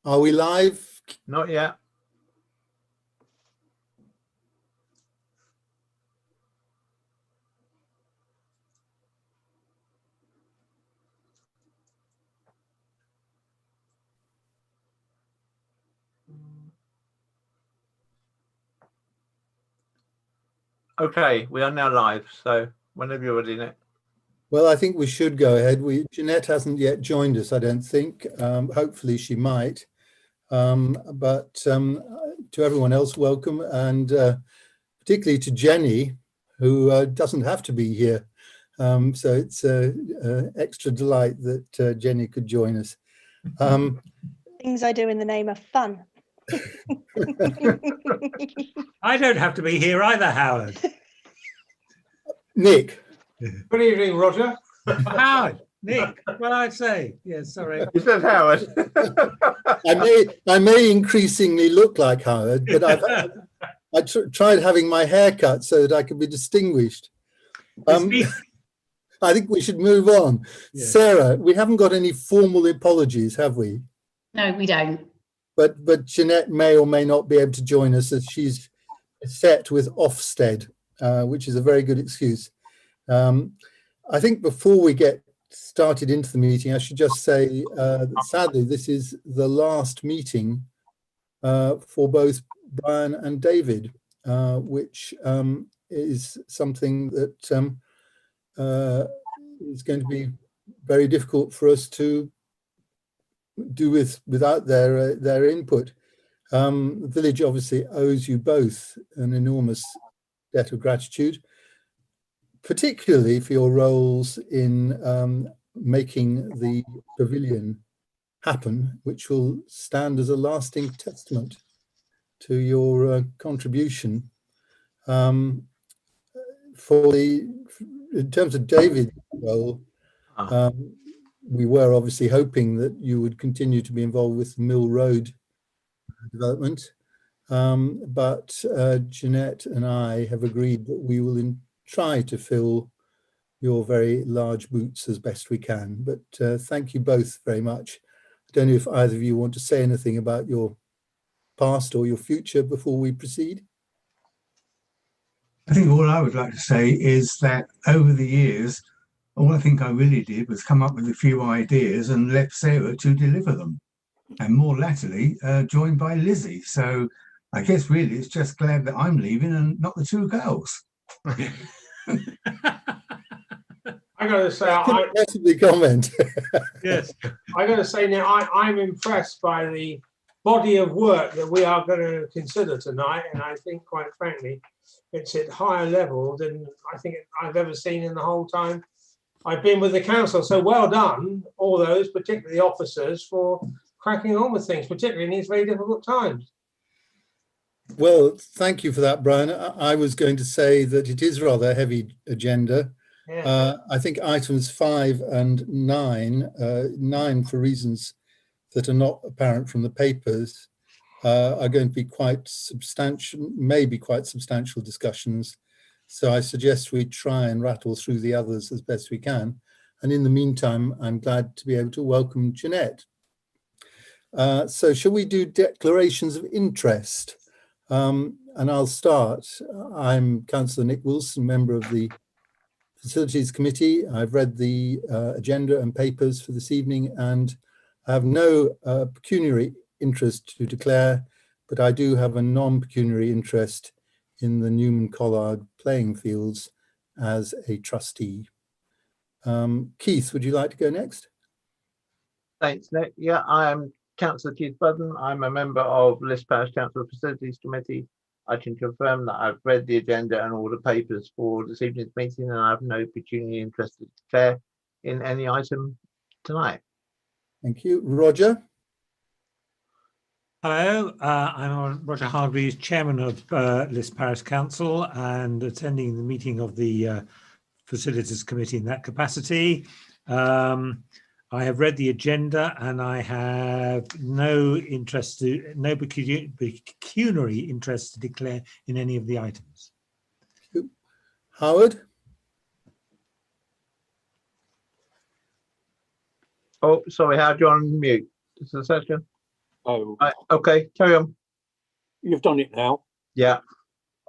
Are we live? Not yet. Okay, we are now live. So whenever you're ready, Nick. Well, I think we should go ahead. Jeanette hasn't yet joined us, I don't think. Hopefully she might. But to everyone else, welcome. And particularly to Jenny, who doesn't have to be here. So it's an extra delight that Jenny could join us. Things I do in the name of fun. I don't have to be here either, Howard. Nick. Good evening, Roger. Howard, Nick, what I'd say. Yeah, sorry. You said Howard. I may increasingly look like Howard, but I tried having my hair cut so that I could be distinguished. I think we should move on. Yeah. Sarah, we haven't got any formal apologies, have we? No, we don't. But Jeanette may or may not be able to join us as she's set with Ofsted, which is a very good excuse. I think before we get started into the meeting, I should just say that sadly, this is the last meeting for both Brian and David, which is something that is going to be very difficult for us to do without their input. The village obviously owes you both an enormous debt of gratitude, particularly for your roles in making the pavilion happen, which will stand as a lasting testament to your contribution. In terms of David's role, we were obviously hoping that you would continue to be involved with the Mill Road development, but Jeanette and I have agreed that we will try to fill your very large boots as best we can. But thank you both very much. I don't know if either of you want to say anything about your past or your future before we proceed. I think all I would like to say is that over the years, all I think I really did was come up with a few ideas and left Sarah to deliver them. And more latterly, joined by Lizzie. So I guess really it's just glad that I'm leaving and not the two girls. I got to say, comment. Yes, I got to say now, I'm impressed by the body of work that we are going to consider tonight, and I think, quite frankly, it's at higher level than I think I've ever seen in the whole time I've been with the council. So well done, all those, particularly officers, for cracking on with things, particularly in these very difficult times. Well, thank you for that, Brian. I was going to say that it is rather a heavy agenda. Yeah. I think items 5 and 9, 9 for reasons that are not apparent from the papers, are going to be quite substantial, maybe quite substantial discussions. So I suggest we try and rattle through the others as best we can. And in the meantime, I'm glad to be able to welcome Jeanette. So shall we do declarations of interest? And I'll start. I'm Councillor Nick Wilson, member of the Facilities Committee. I've read the agenda and papers for this evening, and I have no pecuniary interest to declare, but I do have a non-pecuniary interest in the Newman Collard playing fields as a trustee. Keith, would you like to go next? Thanks, Nick. Yeah, I am Councillor Keith Budden. I'm a member of Liss Parish Council Facilities Committee. I can confirm that I've read the agenda and all the papers for this evening's meeting, and I have no pecuniary interest to declare in any item tonight. Thank you. Roger? Hello, I'm Roger Hargreaves, Chairman of Liss Parish Council, and attending the meeting of the Facilities Committee in that capacity. I have read the agenda and I have no pecuniary interest to declare in any of the items. Howard? Oh, sorry, Howard, you're on mute. Is the session? Oh, Okay, carry on. you've done it now. Yeah.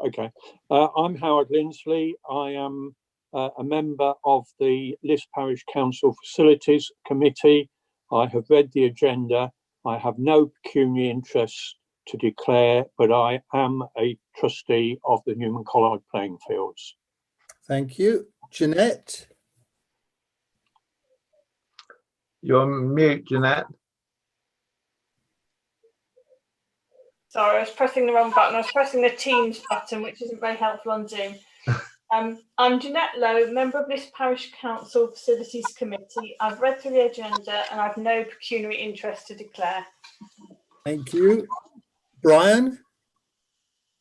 Okay. I'm Howard Lindsley. I am a member of the Liss Parish Council Facilities Committee. I have read the agenda. I have no pecuniary interest to declare, but I am a trustee of the Newman Collard playing fields. Thank you. Jeanette? You're on mute, Jeanette. Sorry, I was pressing the wrong button. I was pressing the Teams button, which isn't very helpful on Zoom. I'm Jeanette Lowe, member of Liss Parish Council Facilities Committee. I've read through the agenda and I've no pecuniary interest to declare. Thank you. Brian?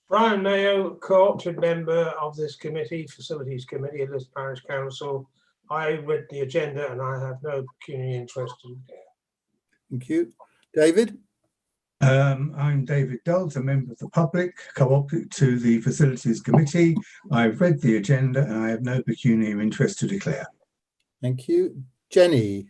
Brian Mayo, co-opted member of this committee, Facilities Committee at Liss Parish Council. I read the agenda and I have no pecuniary interest in it. Thank you. David? I'm David Dulles, a member of the public, co-opted to the Facilities Committee. I've read the agenda and I have no pecuniary interest to declare. Thank you. Jenny?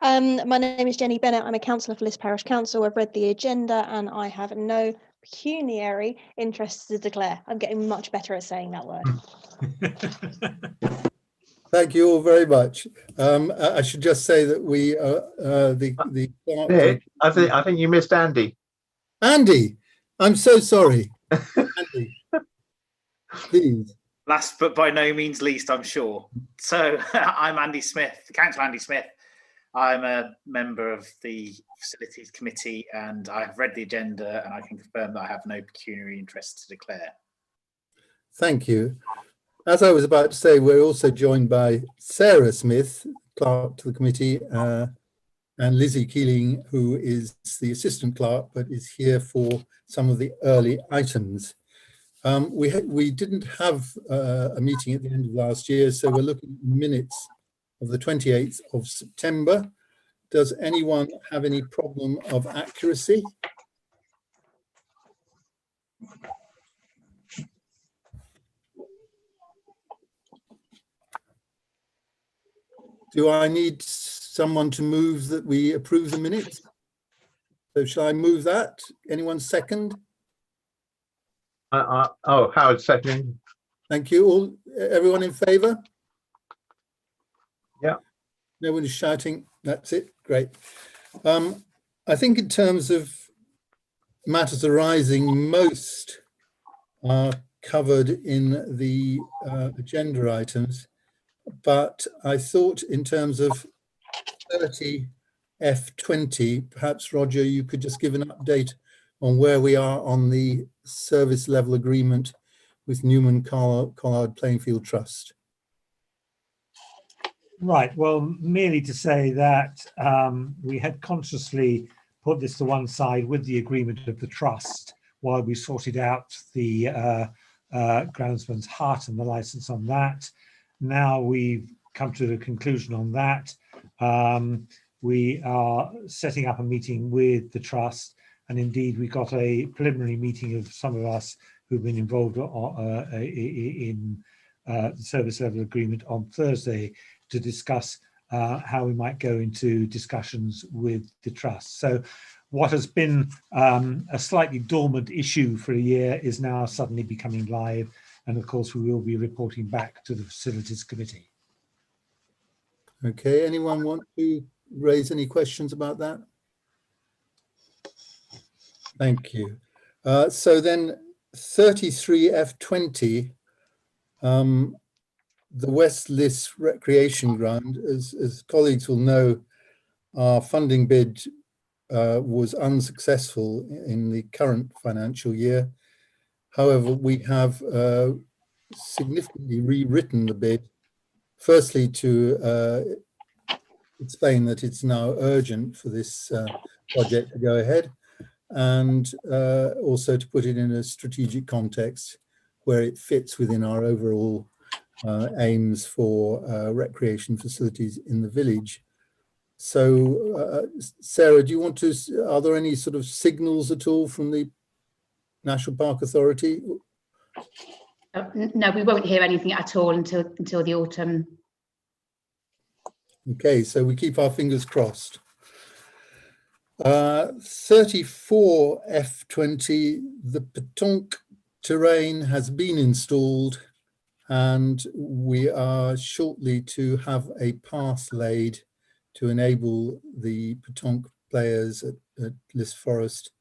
My name is Jenny Bennett. I'm a councillor for Liss Parish Council. I've read the agenda and I have no pecuniary interest to declare. I'm getting much better at saying that word. Thank you all very much. I should just say that we Nick, I think you missed Andy. Andy, I'm so sorry. Andy, please. Last but by no means least, I'm sure. So I'm Andy Smith, Councillor Andy Smith. I'm a member of the Facilities Committee and I have read the agenda and I can confirm that I have no pecuniary interest to declare. Thank you. As I was about to say, we're also joined by Sarah Smith, clerk to the committee, and Lizzie Keeling, who is the assistant clerk, but is here for some of the early items. We didn't have a meeting at the end of last year, so we're looking at minutes of the 28th of September. Does anyone have any problem of accuracy? Do I need someone to move that we approve the minutes? So shall I move that? Anyone second? Oh, Howard second. Thank you. All, everyone in favour? Yeah. No one is shouting. That's it. Great. I think in terms of matters arising, most are covered in the agenda items. But I thought in terms of 30 F20, perhaps Roger, you could just give an update on where we are on the service level agreement with Newman Collard Playing Field Trust. Right, well, merely to say that we had consciously put this to one side with the agreement of the trust while we sorted out the groundsman's hut and the license on that. Now we've come to the conclusion on that. We are setting up a meeting with the trust, and indeed we got a preliminary meeting of some of us who've been involved in the service level agreement on Thursday to discuss how we might go into discussions with the trust. So what has been a slightly dormant issue for a year is now suddenly becoming live. And of course, we will be reporting back to the Facilities Committee. Okay, anyone want to raise any questions about that? Thank you. So then 33 F20, the West Liss Recreation Ground, as colleagues will know, our funding bid was unsuccessful in the current financial year. However, we have significantly rewritten the bid, firstly to explain that it's now urgent for this project to go ahead, and also to put it in a strategic context where it fits within our overall aims for recreation facilities in the village. So, Sarah, do you want to, are there any sort of signals at all from the National Park Authority? No, we won't hear anything at all until the autumn. Okay, so we keep our fingers crossed. 34 F20, the Petonk terrain has been installed, and we are shortly to have a path laid to enable the Petonk players at Liss Forest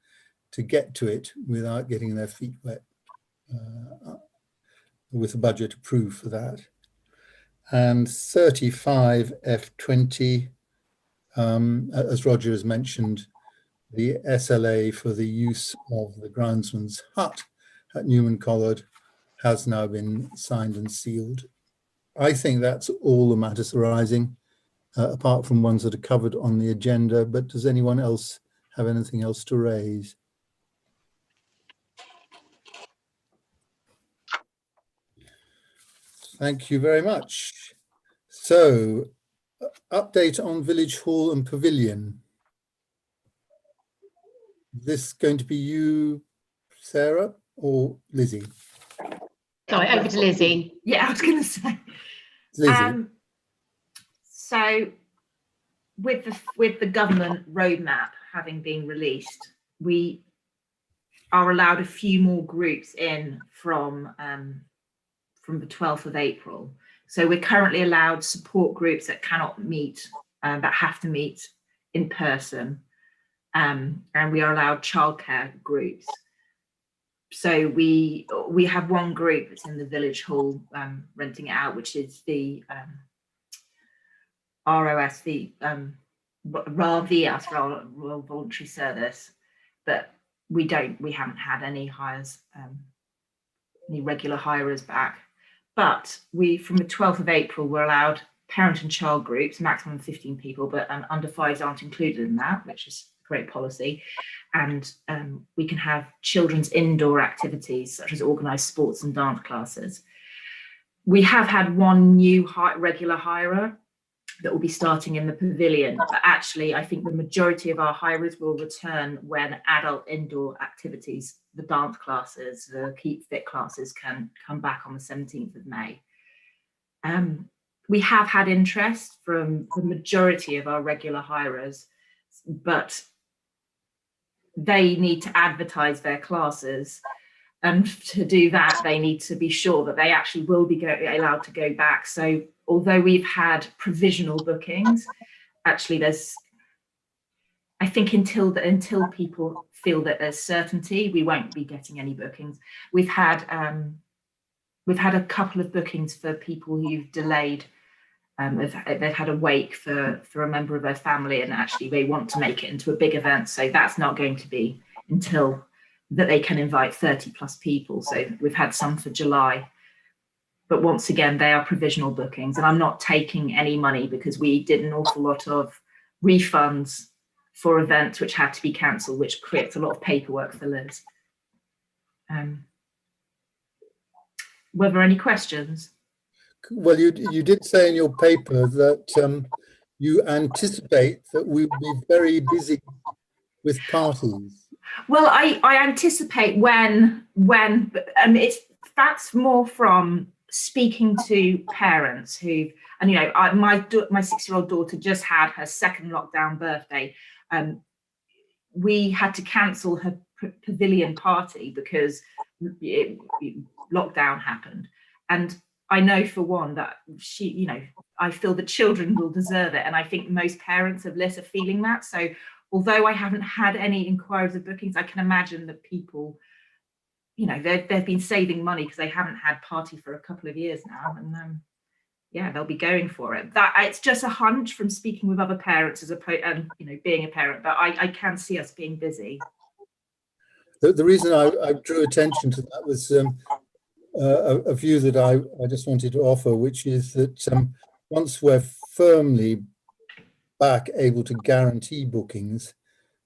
to get to it without getting their feet wet, with a budget approved for that. And 35 F20, as Roger has mentioned, the SLA for the use of the groundsman's hut at Newman Collard has now been signed and sealed. I think that's all the matters arising, apart from ones that are covered on the agenda. But does anyone else have anything else to raise? Thank you very much. So, update on Village Hall and Pavilion. Is this going to be you, Sarah, or Lizzie? Sorry, over to Lizzie. Yeah, I was going to say. Lizzie. So, with the government roadmap having been released, we are allowed a few more groups in from the 12th of April. So we're currently allowed support groups that cannot meet, that have to meet in person, and we are allowed childcare groups. So we have one group that's in the village hall renting it out, which is the ROS, the RVS, Royal Voluntary Service, but we haven't had any hires, any regular hirers back. But from the 12th of April, we're allowed parent and child groups, maximum 15 people, but under fives aren't included in that, which is a great policy. And we can have children's indoor activities, such as organised sports and dance classes. We have had one new regular hirer that will be starting in the pavilion, but actually I think the majority of our hirers will return when adult indoor activities, the dance classes, the keep fit classes, can come back on the 17th of May. We have had interest from the majority of our regular hirers, but they need to advertise their classes, and to do that they need to be sure that they actually will be allowed to go back. So although we've had provisional bookings, actually I think until people feel that there's certainty, we won't be getting any bookings. We've had a couple of bookings for people who've delayed. They've had a wake for a member of their family, and actually they want to make it into a big event. So that's not going to be until that they can invite 30 plus people. So we've had some for July. But once again, they are provisional bookings, and I'm not taking any money because we did an awful lot of refunds for events which had to be cancelled, which creates a lot of paperwork for Liz. Were there any questions? Well, you did say in your paper that you anticipate that we will be very busy with parties. Well, I anticipate when that's more from speaking to parents who, and you know, my 6-year-old daughter just had her second lockdown birthday. We had to cancel her pavilion party because lockdown happened, and I know for one that I feel the children will deserve it, and I think most parents of Liss are feeling that. So although I haven't had any inquiries or bookings, I can imagine that people, they've been saving money because they haven't had party for a couple of years now, and yeah, they'll be going for it. That it's just a hunch from speaking with other parents as opposed, and being a parent, but I can see us being busy. The reason I drew attention to that was a view that I just wanted to offer, which is that once we're firmly back able to guarantee bookings,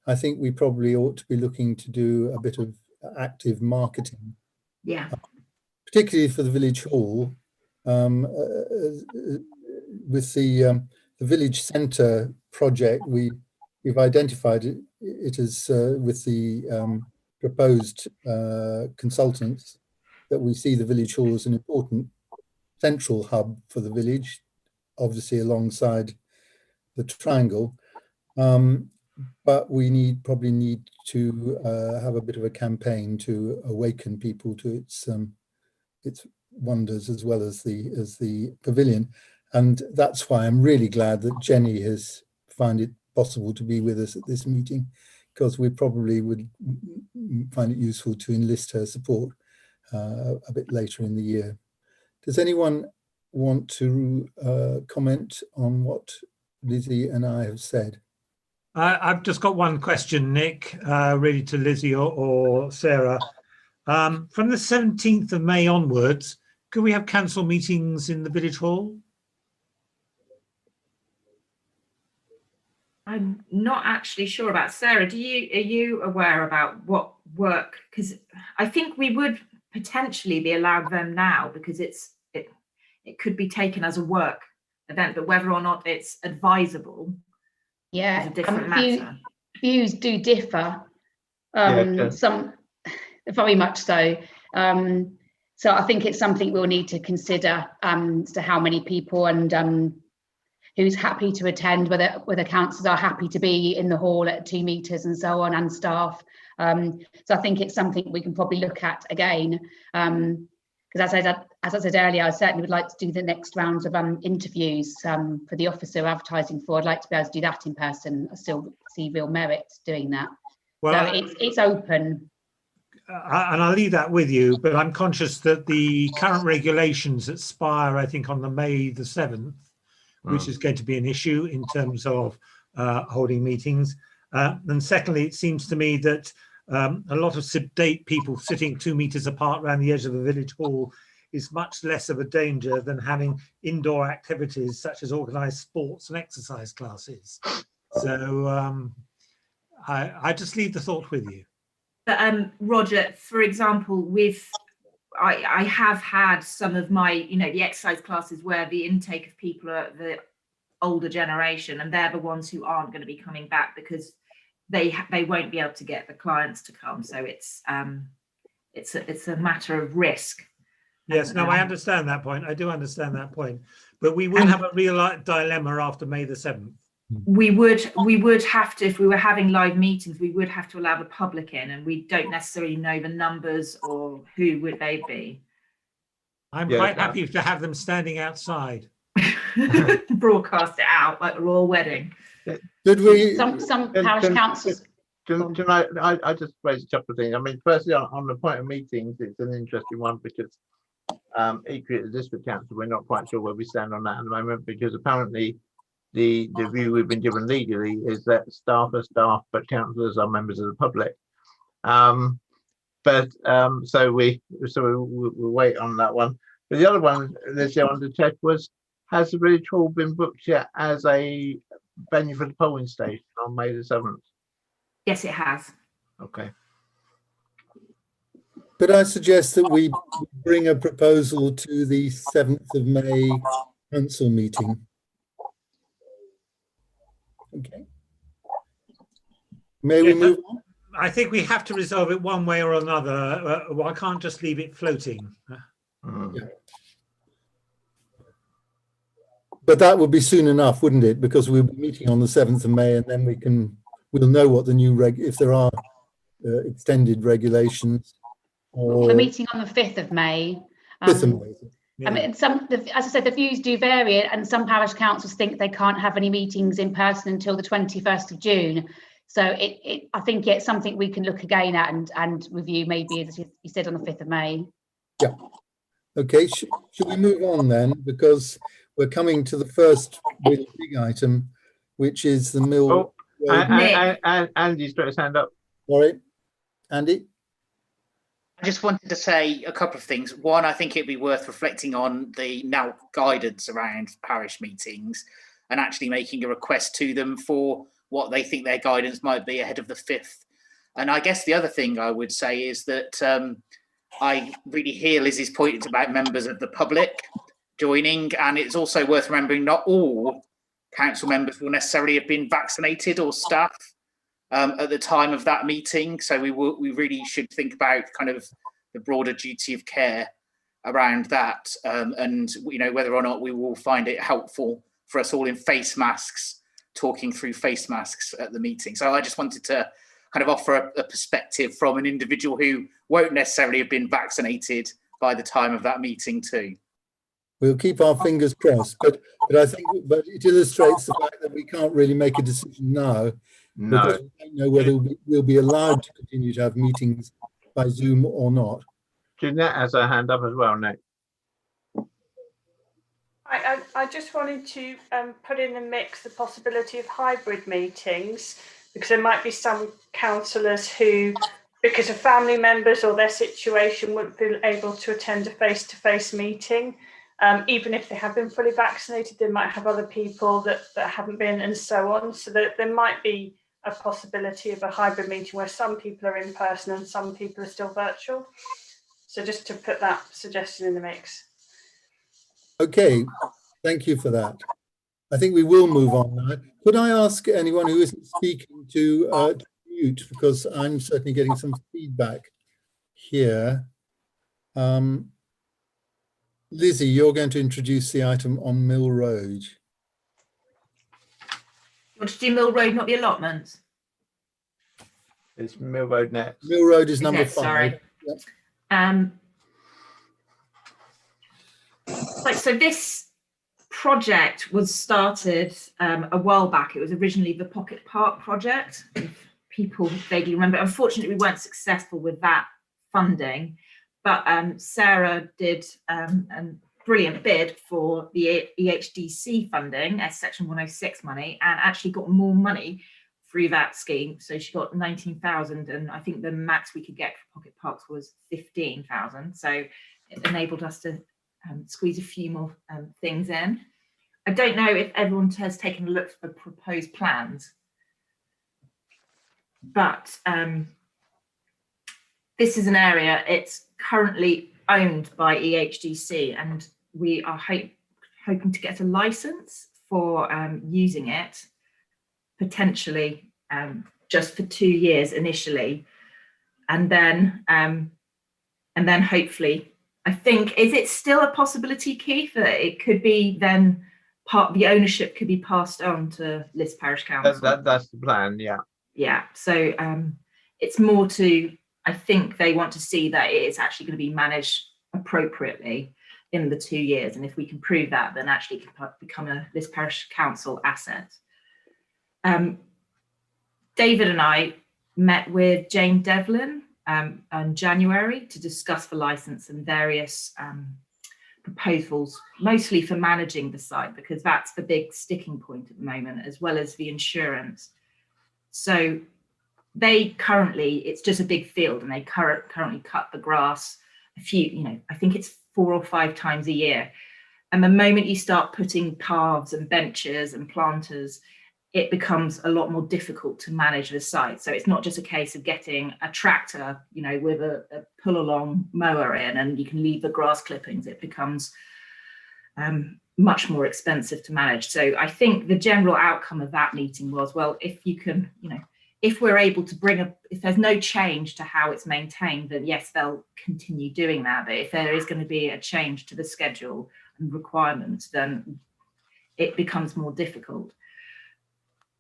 I think we probably ought to be looking to do a bit of active marketing. Yeah. Particularly for the village hall, with the village centre project, we've identified it as with the proposed consultants, that we see the village hall as an important central hub for the village, obviously alongside the triangle. but we probably need to have a bit of a campaign to awaken people to its wonders, as well as the pavilion. And that's why I'm really glad that Jenny has found it possible to be with us at this meeting, because we probably would find it useful to enlist her support a bit later in the year. Does anyone want to comment on what Lizzie and I have said? I've just got one question, Nick, really to Lizzie or Sarah. From the 17th of May onwards, could we have council meetings in the village hall? I'm not actually sure about Sarah. Are you aware about what work? Because I think we would potentially be allowed them now, because it could be taken as a work event, but whether or not it's advisable is a different matter. Views do differ. Yeah. Some very much so. So I think it's something we'll need to consider as to how many people and who's happy to attend, whether councillors are happy to be in the hall at 2 meters and so on, and staff. So I think it's something we can probably look at again. Because as I said earlier, I certainly would like to do the next rounds of interviews for the officer we're advertising for. I'd like to be able to do that in person. I still see real merit doing that. Well, so it's open. And I'll leave that with you, but I'm conscious that the current regulations expire, I think, on May the 7th, which is going to be an issue in terms of holding meetings. And secondly, it seems to me that a lot of sedate people sitting 2 meters apart around the edge of the village hall is much less of a danger than having indoor activities such as organised sports and exercise classes. So I just leave the thought with you. But Roger, for example, I have had some of my, the exercise classes where the intake of people are the older generation, and they're the ones who aren't going to be coming back because they won't be able to get the clients to come. So it's a matter of risk. Yes, no, I understand that point. I do understand that point. But we would have a real dilemma after May the 7th. We would have to, if we were having live meetings, we would have to allow the public in, and we don't necessarily know the numbers or who would they be. I'm quite happy to have them standing outside. Broadcast it out like a royal wedding. Did we? Some parish councils. I just raised a couple of things. I mean, firstly, on the point of meetings, it's an interesting one because equally at the district council, we're not quite sure where we stand on that at the moment, because apparently the view we've been given legally is that staff are staff, but councillors are members of the public. So we'll wait on that one. But the other one, Lizzie, I wanted to check was, has the village hall been booked yet as a venue for the polling station on May the 7th? Yes, it has. Okay. But I suggest that we bring a proposal to the 7th of May council meeting. Okay. May we move on? I think we have to resolve it one way or another. I can't just leave it floating. Yeah. But that would be soon enough, wouldn't it? Because we'll be meeting on the 7th of May, and then we'll know what the new if there are extended regulations. We're meeting on the 5th of May. 5th of May. Yeah. I mean, as I said, the views do vary, and some parish councils think they can't have any meetings in person until the 21st of June. So I think it's something we can look again at and review, maybe, as you said, on the 5th of May. Yeah. Okay. Should we move on then? Because we're coming to the first really big item, which is the mill. Andy's got his hand up. Sorry, Andy? I just wanted to say a couple of things. One, I think it'd be worth reflecting on the now guidance around parish meetings and actually making a request to them for what they think their guidance might be ahead of the 5th. And I guess the other thing I would say is that I really hear Lizzie's point about members of the public joining, and it's also worth remembering not all council members will necessarily have been vaccinated or staff at the time of that meeting. So we really should think about kind of the broader duty of care around that, and whether or not we will find it helpful for us all in face masks talking through face masks at the meeting. So I just wanted to kind of offer a perspective from an individual who won't necessarily have been vaccinated by the time of that meeting too. We'll keep our fingers crossed, but it illustrates the fact that we can't really make a decision now because we don't know whether we'll be allowed to continue to have meetings by Zoom or not. Jeanette has her hand up as well, Nick. I just wanted to put in the mix the possibility of hybrid meetings, because there might be some councillors who, because of family members or their situation, wouldn't be able to attend a face-to-face meeting. Even if they have been fully vaccinated, they might have other people that haven't been, and so on. So that there might be a possibility of a hybrid meeting where some people are in person and some people are still virtual. So just to put that suggestion in the mix. Okay, thank you for that. I think we will move on now. Could I ask anyone who isn't speaking to mute, because I'm certainly getting some feedback here. Lizzie, you're going to introduce the item on Mill Road. You want to do Mill Road, not the allotments? It's Mill Road next. Mill Road is number 5. Sorry. Yep. So this project was started a while back. It was originally the Pocket Park project, if people vaguely remember. Unfortunately, we weren't successful with that funding, but Sarah did a brilliant bid for the EHDC funding as Section 106 money, and actually got more money through that scheme. So she got 19,000, and I think the max we could get for Pocket Parks was 15,000. So it enabled us to squeeze a few more things in. I don't know if everyone has taken a look at the proposed plans, but this is an area, it's currently owned by EHDC, and we are hoping to get a license for using it, potentially just for 2 years initially, and then hopefully, I think, is it still a possibility, Keith, that it could be then part of the ownership could be passed on to Liss Parish Council? That's the plan, yeah. Yeah, so it's more to, I think they want to see that it is actually going to be managed appropriately in the 2 years, and if we can prove that, then actually it can become a Liss Parish Council asset. David and I met with Jane Devlin in January to discuss the license and various proposals, mostly for managing the site, because that's the big sticking point at the moment, as well as the insurance. So they currently, it's just a big field, and they currently cut the grass a few, I think it's 4 or 5 times a year. And the moment you start putting paths and benches and planters, it becomes a lot more difficult to manage the site. So it's not just a case of getting a tractor, with a pull along mower in, and you can leave the grass clippings. It becomes much more expensive to manage. So I think the general outcome of that meeting was, well, if you can, if we're able to if there's no change to how it's maintained, then yes, they'll continue doing that. But if there is going to be a change to the schedule and requirements, then it becomes more difficult.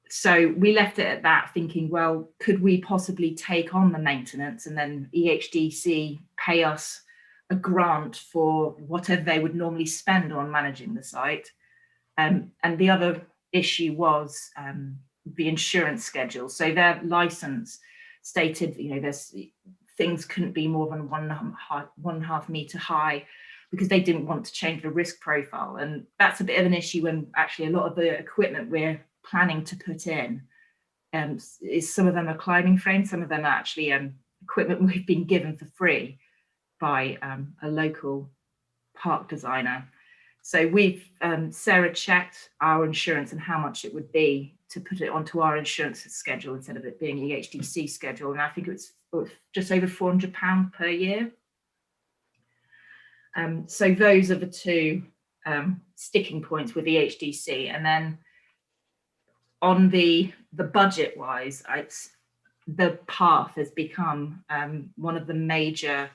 So we left it at that, thinking, well, could we possibly take on the maintenance and then EHDC pay us a grant for whatever they would normally spend on managing the site? And the other issue was the insurance schedule. So their license stated, there's things couldn't be more than 1.5 meter high, because they didn't want to change the risk profile. And that's a bit of an issue when actually a lot of the equipment we're planning to put in is, some of them are climbing frames, some of them are actually equipment we've been given for free by a local park designer. So we've Sarah checked our insurance and how much it would be to put it onto our insurance schedule instead of it being EHDC schedule, and I think it's just over £400 per year. So those are the two sticking points with EHDC. And then on the budget wise, the path has become one of the major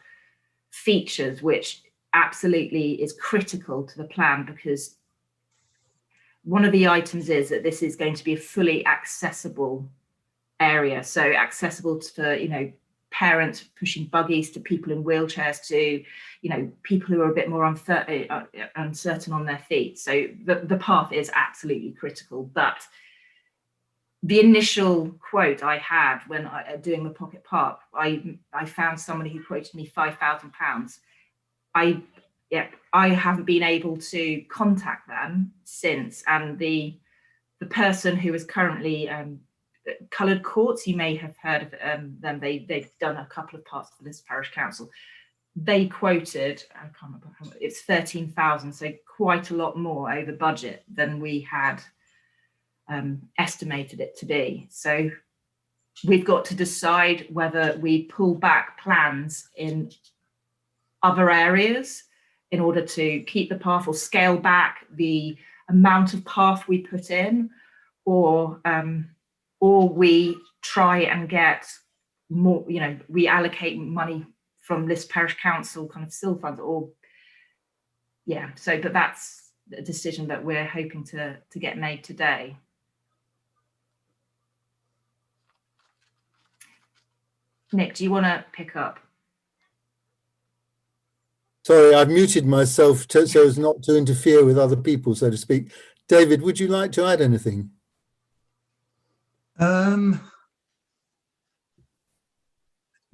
features, which absolutely is critical to the plan, because one of the items is that this is going to be a fully accessible area, so accessible for, you know, parents pushing buggies, to people in wheelchairs, to, you know, people who are a bit more uncertain on their feet. So the path is absolutely critical. But the initial quote I had when doing the pocket park, I found somebody who quoted me £5,000. I haven't been able to contact them since, and the person who is currently Coloured Courts, you may have heard of them. They've done a couple of parts for Liss Parish Council. They quoted, I can't remember how much, it's 13,000, so quite a lot more over budget than we had estimated it to be. So we've got to decide whether we pull back plans in other areas in order to keep the path, or scale back the amount of path we put in, or we try and get more, you know, we allocate money from Liss Parish Council kind of still funds, or but that's a decision that we're hoping to get made today. Nick, do you want to pick up? Sorry, I've muted myself so as not to interfere with other people, so to speak. David, would you like to add anything?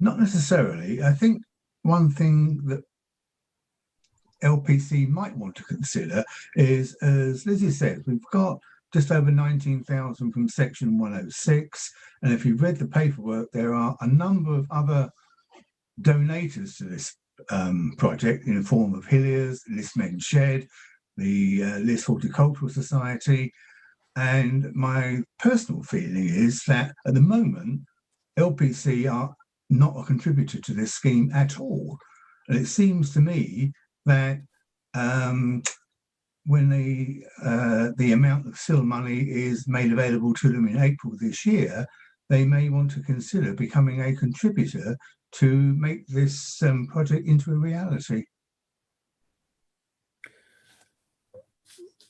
Not necessarily. I think one thing that LPC might want to consider is, as Lizzie said, we've got just over 19,000 from section 106. And if you've read the paperwork, there are a number of other donators to this project in the form of Hilliers, Liss Men's Shed, the Liss Horticultural Society. And my personal feeling is that at the moment, LPC are not a contributor to this scheme at all. And it seems to me that when the amount of SIL money is made available to them in April this year, they may want to consider becoming a contributor to make this project into a reality.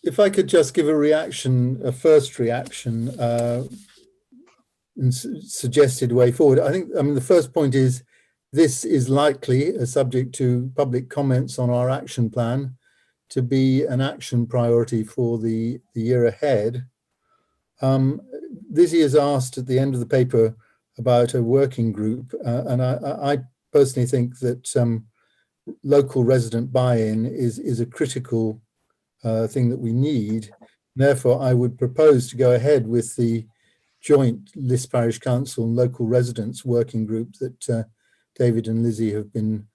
If I could just give a first reaction, and suggested way forward. I mean, the first point is this is likely, subject to public comments on our action plan, to be an action priority for the year ahead. Lizzie has asked at the end of the paper about a working group, and I personally think that local resident buy-in is a critical thing that we need. Therefore, I would propose to go ahead with the joint Liss Parish Council and local residents working group that David and Lizzie have been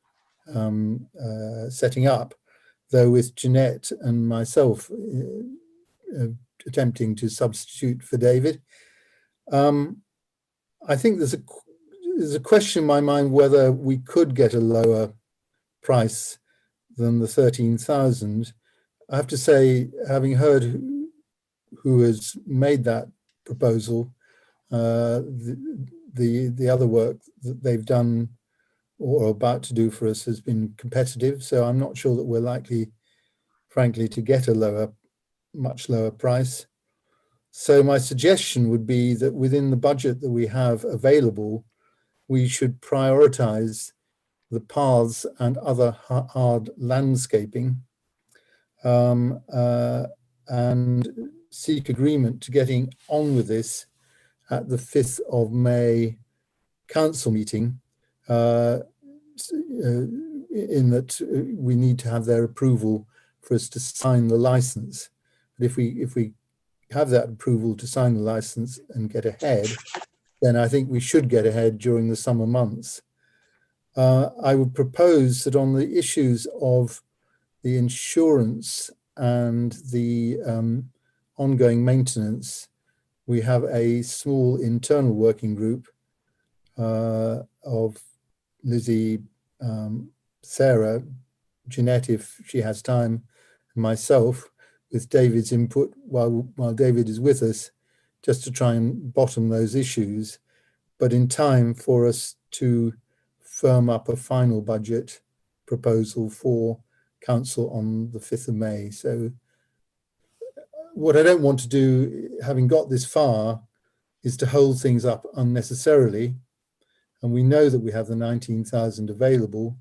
setting up, though with Jeanette and myself attempting to substitute for David. I think there's a question in my mind whether we could get a lower price than the 13,000. I have to say, having heard who has made that proposal, the other work that they've done or are about to do for us has been competitive. So I'm not sure that we're likely, frankly, to get a much lower price. So my suggestion would be that within the budget that we have available, we should prioritize the paths and other hard landscaping, and seek agreement to getting on with this at the 5th of May council meeting, in that we need to have their approval for us to sign the license. But if we have that approval to sign the license and get ahead, then I think we should get ahead during the summer months. I would propose that on the issues of the insurance and the ongoing maintenance, we have a small internal working group of Lizzie, Sarah, Jeanette, if she has time, and myself, with David's input while David is with us, just to try and bottom those issues, but in time for us to firm up a final budget proposal for council on the 5th of May. So what I don't want to do, having got this far, is to hold things up unnecessarily. And we know that we have the 19,000 available,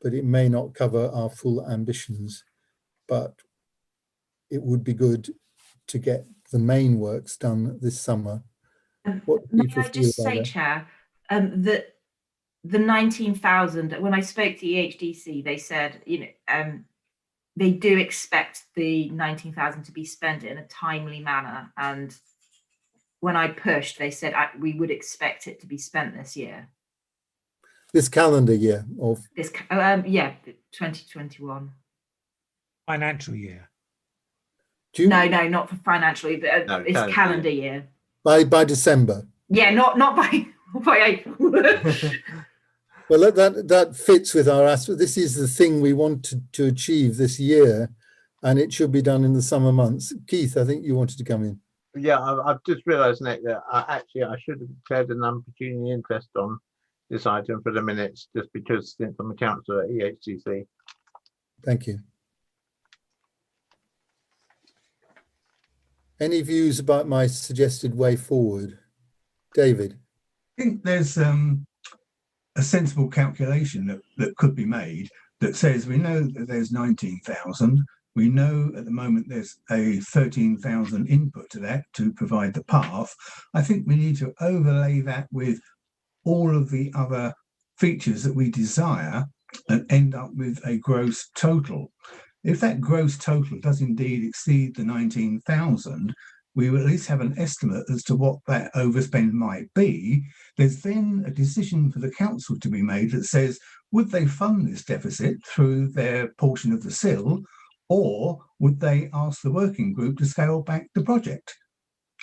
but it may not cover our full ambitions. But it would be good to get the main works done this summer. What do May people I just feel about say, that? Chair, that the 19,000, when I spoke to EHDC, they said, they do expect the 19,000 to be spent in a timely manner. And when I pushed, they said we would expect it to be spent this year. This calendar year, or This, yeah, 2021. Financial year. June? No, not for financially, but No, it's calendar year. By December. Yeah, not by April. Well, that fits with our aspect. This is the thing we want to achieve this year, and it should be done in the summer months. Keith, I think you wanted to come in. Yeah, I've just realised, Nick, that I should have declared an unpecuniary interest on this item for the minutes, just because since I'm a councillor at EHCC. Thank you. Any views about my suggested way forward? David? I think there's a sensible calculation that could be made that says we know that there's 19,000. We know at the moment there's a 13,000 input to that to provide the path. I think we need to overlay that with all of the other features that we desire and end up with a gross total. If that gross total does indeed exceed the 19,000, we will at least have an estimate as to what that overspend might be. There's then a decision for the council to be made that says, would they fund this deficit through their portion of the SIL, or would they ask the working group to scale back the project?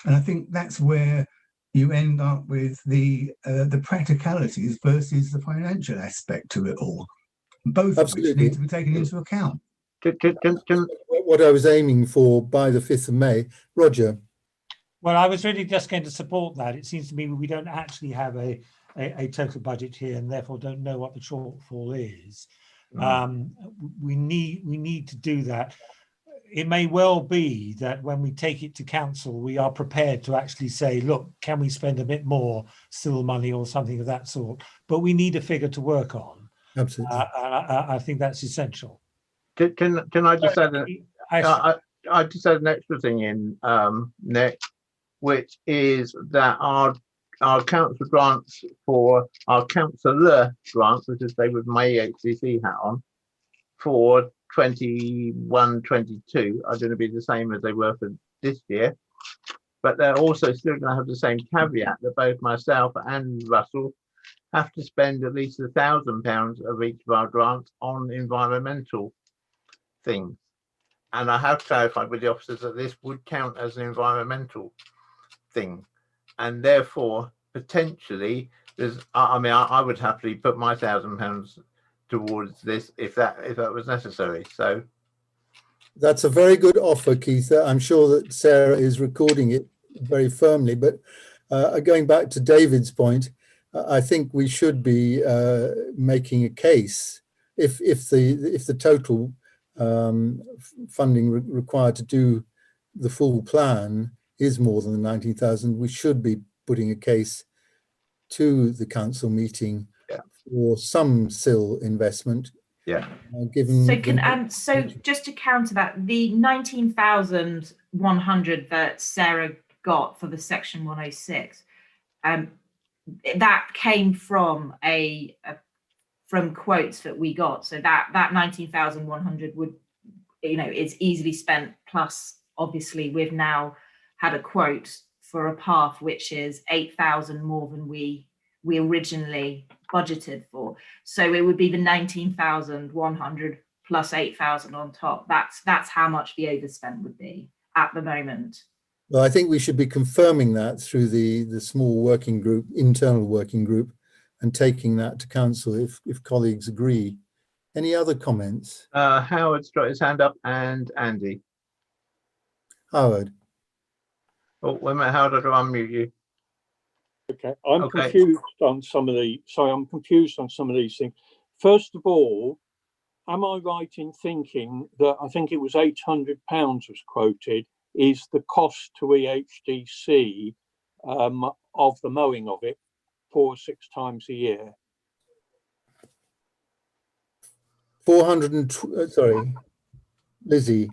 And I think that's where you end up with the practicalities versus the financial aspect to it all, both of which need to be taken into account. What I was aiming for by the 5th of May. Roger? Well, I was really just going to support that. It seems to me we don't actually have a total budget here, and therefore don't know what the shortfall is. We need to do that. It may well be that when we take it to council, we are prepared to actually say, look, can we spend a bit more still money or something of that sort? But we need a figure to work on. Absolutely. I think that's essential. Can I just add I just add an extra thing in, Nick, which is that our council grants for our councillor grants, which is they with my HCC hat on, for 21-22 are going to be the same as they were for this year, but they're also still going to have the same caveat that both myself and Russell have to spend at least £1,000 of each of our grants on environmental things. And I have clarified with the officers that this would count as an environmental thing, and therefore potentially there's I would happily put my £1,000 towards this if that was necessary. So that's a very good offer, Keith. I'm sure that Sarah is recording it very firmly, but going back to David's point, I think we should be making a case if the total funding required to do the full plan is more than the 19,000, we should be putting a case to the council meeting for some SIL investment. Given so just to counter that, the 19,100 that Sarah got for the section 106, that came from from quotes that we got. So that 19,100 would, is easily spent. Plus, obviously, we've now had a quote for a path which is 8,000 more than we originally budgeted for. So it would be the 19,100 plus 8,000 on top. That's how much the overspend would be at the moment. Well, I think we should be confirming that through the small working group, internal working group, and taking that to council if colleagues agree. Any other comments? Howard's got his hand up, and Andy. Howard. Oh, wait a minute, Howard, I've got to unmute you. Okay, I'm confused on some of these things. First of all, am I right in thinking that I think it was £800 was quoted is the cost to EHDC of the mowing of it 4 or 6 times a year. 400 sorry, Lizzie.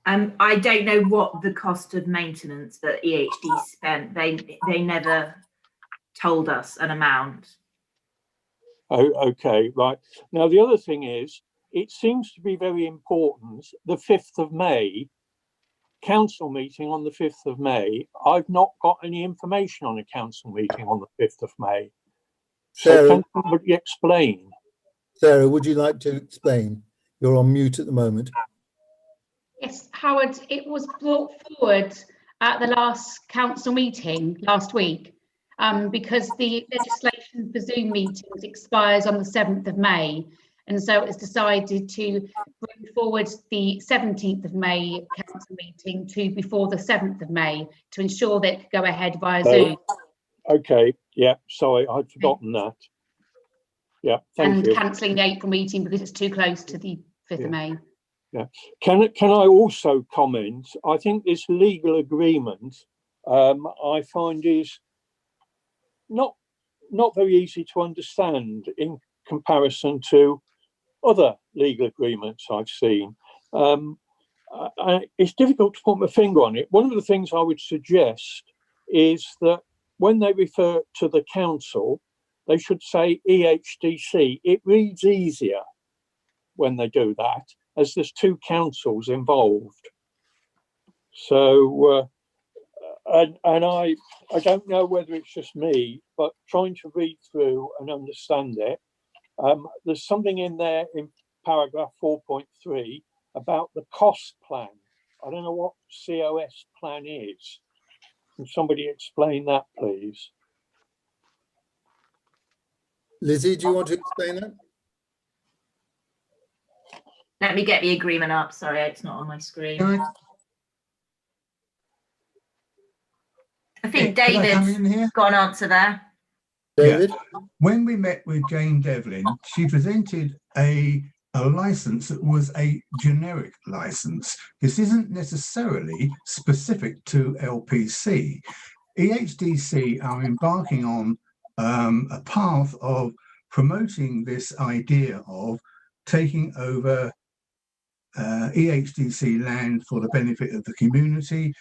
I don't know what the cost of maintenance that EHD spent. They never told us an amount. Oh, okay, right. Now, the other thing is, it seems to be very important, the 5th of May, council meeting on the 5th of May. I've not got any information on a council meeting on the 5th of May. So Sarah, can somebody explain? Sarah, would you like to explain? You're on mute at the moment. Yes, Howard, it was brought forward at the last council meeting last week because the legislation for Zoom meetings expires on the 7th of May. And so it was decided to bring forward the 17th of May council meeting to before the 7th of May to ensure that it could go ahead via Zoom. Okay, yeah, sorry, I'd forgotten that. Yeah, thank you. And cancelling the April meeting because it's too close to the 5th of May. Yeah. Can I also comment? I think this legal agreement I find is not very easy to understand in comparison to other legal agreements I've seen. It's difficult to put my finger on it. One of the things I would suggest is that when they refer to the council, they should say EHDC. It reads easier when they do that, as there's 2 councils involved. So, and I don't know whether it's just me, but trying to read through and understand it, there's something in there in paragraph 4.3 about the cost plan. I don't know what COS plan is. Can somebody explain that, please? Lizzie, do you want to explain that? Let me get the agreement up. Sorry, it's not on my screen. I think David's got an answer there. David? Yeah. When we met with Jane Devlin, she presented a license that was a generic license. This isn't necessarily specific to LPC. EHDC are embarking on a path of promoting this idea of taking over EHDC land for the benefit of the community.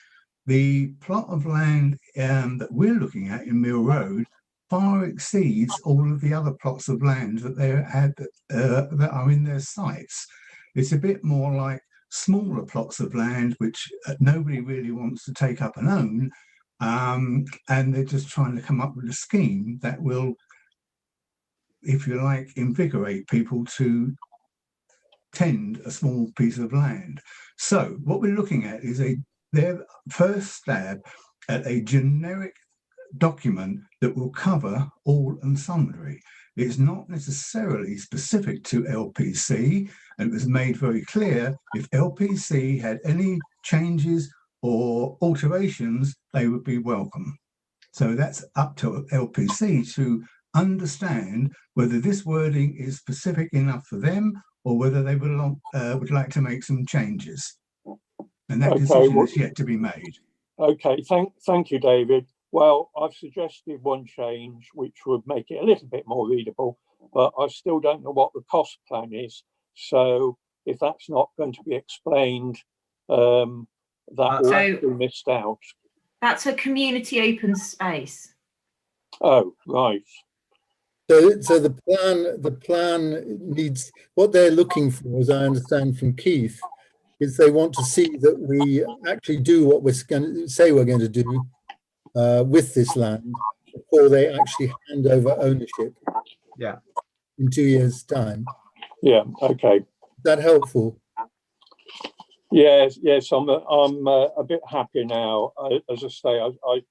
The plot of land that we're looking at in Mill Road far exceeds all of the other plots of land that they had that are in their sites. It's a bit more like smaller plots of land which nobody really wants to take up and own, and they're just trying to come up with a scheme that will, if you like, invigorate people to tend a small piece of land. So what we're looking at is their first stab at a generic document that will cover all and sundry. It's not necessarily specific to LPC, and it was made very clear if LPC had any changes or alterations, they would be welcome. So that's up to LPC to understand whether this wording is specific enough for them or whether they would like to make some changes. And that decision is yet to be made. Okay, thank you, David. Well, I've suggested one change which would make it a little bit more readable, but I still don't know what the cost plan is. So if that's not going to be explained, that will be missed out. That's a community open space. Oh, right. So the plan needs, what they're looking for, as I understand from Keith, is they want to see that we actually do what we're going to say we're going to do with this land before they actually hand over ownership. Yeah. In 2 years' time. Yeah. Okay. Is that helpful? Yes. I'm a bit happy now. As I say, I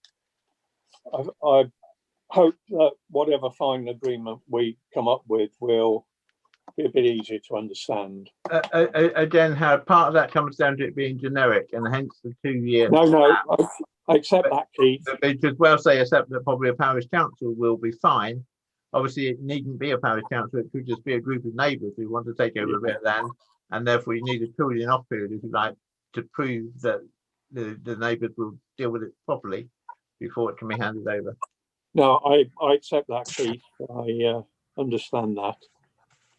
hope that whatever final agreement we come up with will be a bit easier to understand. Again, how part of that comes down to it being generic, and hence the 2 years. No, I accept that, Keith. They could well say, except that probably a parish council will be fine. Obviously, it needn't be a parish council. It could just be a group of neighbours who want to take over a bit of land, and therefore you need a cooling off period, if you like, to prove that the neighbours will deal with it properly before it can be handed over. No, I accept that, Keith. I understand that.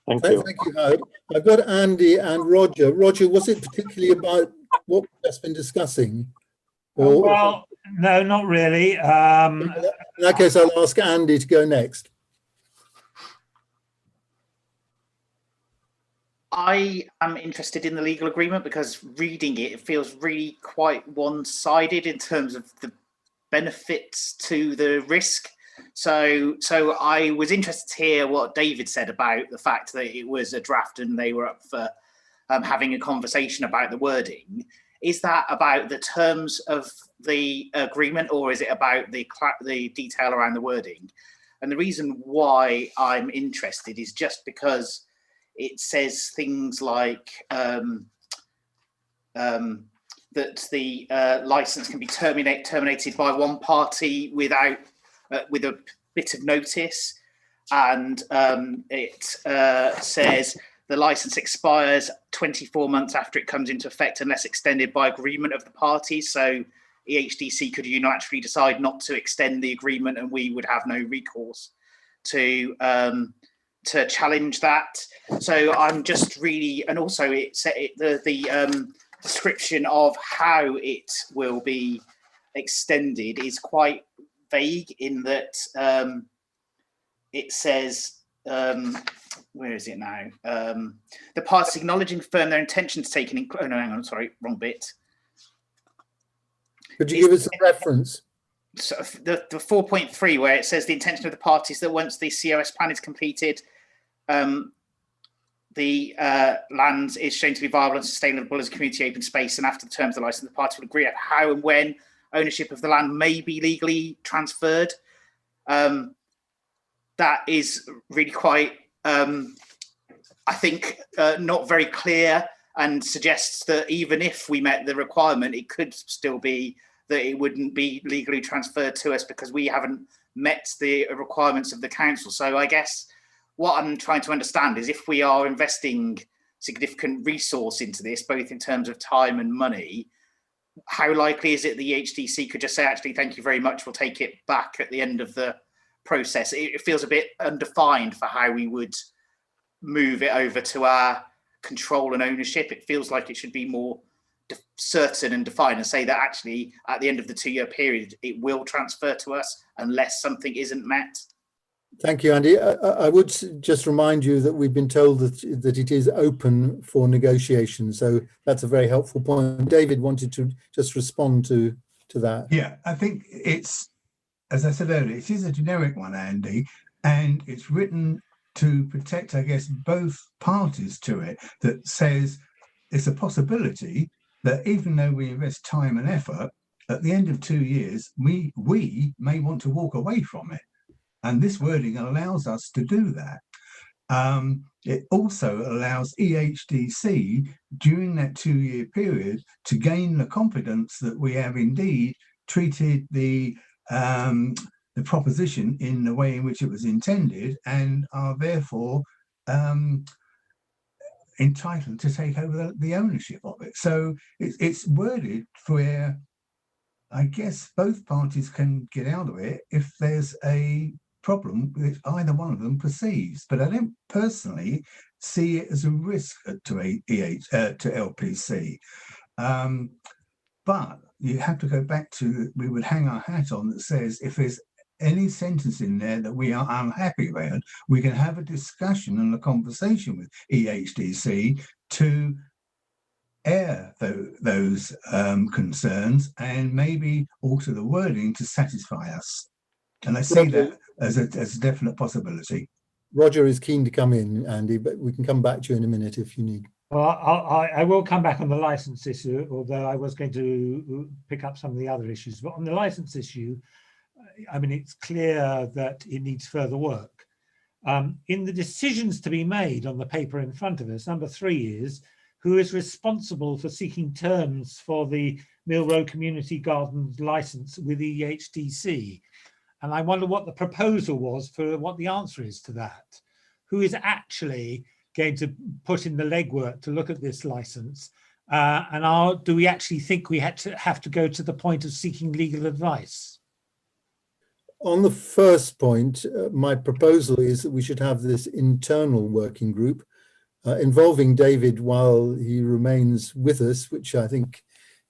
Thank you. Thank you, Howard. I've got Andy and Roger. Roger, was it particularly about what we've just been discussing? Or, Well, no, not really. in that case, I'll ask Andy to go next. I am interested in the legal agreement because reading it, it feels really quite one-sided in terms of the benefits to the risk. So I was interested to hear what David said about the fact that it was a draft and they were up for having a conversation about the wording. Is that about the terms of the agreement, or is it about the detail around the wording? And the reason why I'm interested is just because it says things like that the license can be terminated by one party without with a bit of notice, and it says the license expires 24 months after it comes into effect unless extended by agreement of the parties. So EHDC could unilaterally decide not to extend the agreement, and we would have no recourse to challenge that. So I'm just really, and also the description of how it will be extended is quite vague in that it says, where is it now? The parties acknowledge and confirm their intention to take an, oh no, hang on, sorry, wrong bit. Could you give us a reference? So the 4.3, where it says the intention of the parties that once the COS plan is completed, the land is shown to be viable and sustainable as a community open space, and after the terms of the license, the parties will agree on how and when ownership of the land may be legally transferred. That is really quite, I think, not very clear, and suggests that even if we met the requirement, it could still be that it wouldn't be legally transferred to us because we haven't met the requirements of the council. So I guess what I'm trying to understand is if we are investing significant resource into this, both in terms of time and money, how likely is it the HDC could just say, actually, thank you very much, we'll take it back at the end of the process? It feels a bit undefined for how we would move it over to our control and ownership. It feels like it should be more certain and defined and say that actually at the end of the 2-year period, it will transfer to us unless something isn't met. Thank you, Andy. I would just remind you that we've been told that it is open for negotiation. So that's a very helpful point. David wanted to just respond to that. Yeah, I think it's, as I said earlier, it is a generic one, Andy, and it's written to protect, I guess, both parties to it, that says it's a possibility that even though we invest time and effort, at the end of 2 years, we may want to walk away from it. And this wording allows us to do that. It also allows EHDC during that 2-year period to gain the confidence that we have indeed treated the proposition in the way in which it was intended, and are therefore entitled to take over the ownership of it. So it's worded where I guess both parties can get out of it if there's a problem which either one of them perceives. But I don't personally see it as a risk to LPC. But you have to go back to, we would hang our hat on that says if there's any sentence in there that we are unhappy with, we can have a discussion and a conversation with EHDC to air those concerns and maybe alter the wording to satisfy us. And I see that as a definite possibility. Roger is keen to come in, Andy, but we can come back to you in a minute if you need. Well, I will come back on the license issue, although I was going to pick up some of the other issues. But on the license issue, I mean, it's clear that it needs further work. In the decisions to be made on the paper in front of us, number 3 is who is responsible for seeking terms for the Mill Road Community Gardens license with EHDC. And I wonder what the proposal was for what the answer is to that. Who is actually going to put in the legwork to look at this license do we actually think we have to go to the point of seeking legal advice? On the first point, my proposal is that we should have this internal working group involving David while he remains with us, which I think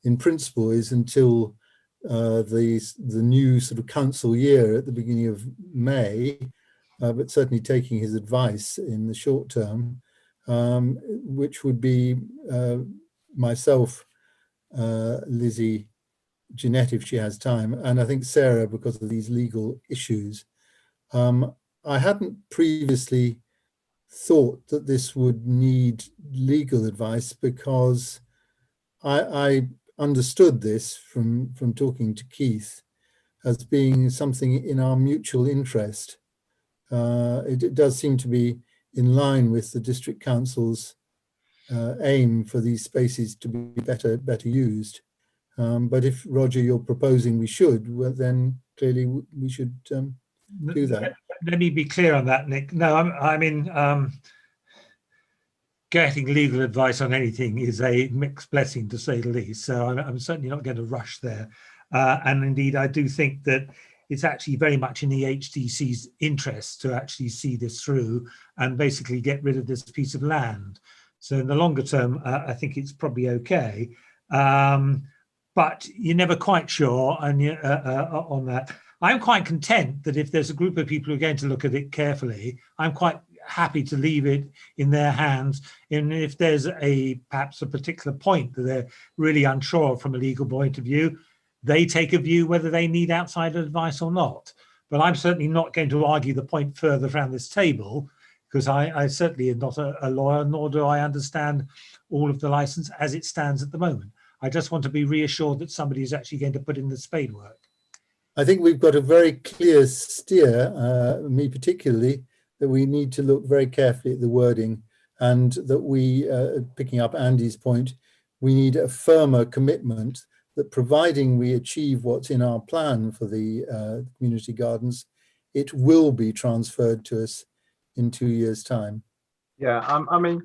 in principle is until the new sort of council year at the beginning of May, but certainly taking his advice in the short term, which would be myself, Lizzie, Jeanette if she has time, and I think Sarah because of these legal issues. I hadn't previously thought that this would need legal advice because I understood this from talking to Keith as being something in our mutual interest. It does seem to be in line with the district council's aim for these spaces to be better used. But if, Roger, you're proposing we should, well, then clearly we should do that. Let me be clear on that, Nick. No, I mean, getting legal advice on anything is a mixed blessing, to say the least. So I'm certainly not going to rush there. And indeed, I do think that it's actually very much in the HDC's interest to actually see this through and basically get rid of this piece of land. So in the longer term, I think it's probably okay. But you're never quite sure on that. I'm quite content that if there's a group of people who are going to look at it carefully, I'm quite happy to leave it in their hands. And if there's perhaps a particular point that they're really unsure from a legal point of view, they take a view whether they need outside advice or not. But I'm certainly not going to argue the point further around this table, because I certainly am not a lawyer, nor do I understand all of the license as it stands at the moment. I just want to be reassured that somebody is actually going to put in the spade work. I think we've got a very clear steer, me particularly, that we need to look very carefully at the wording, and that we, picking up Andy's point, we need a firmer commitment that providing we achieve what's in our plan for the community gardens, it will be transferred to us in 2 years' time. Yeah, I mean,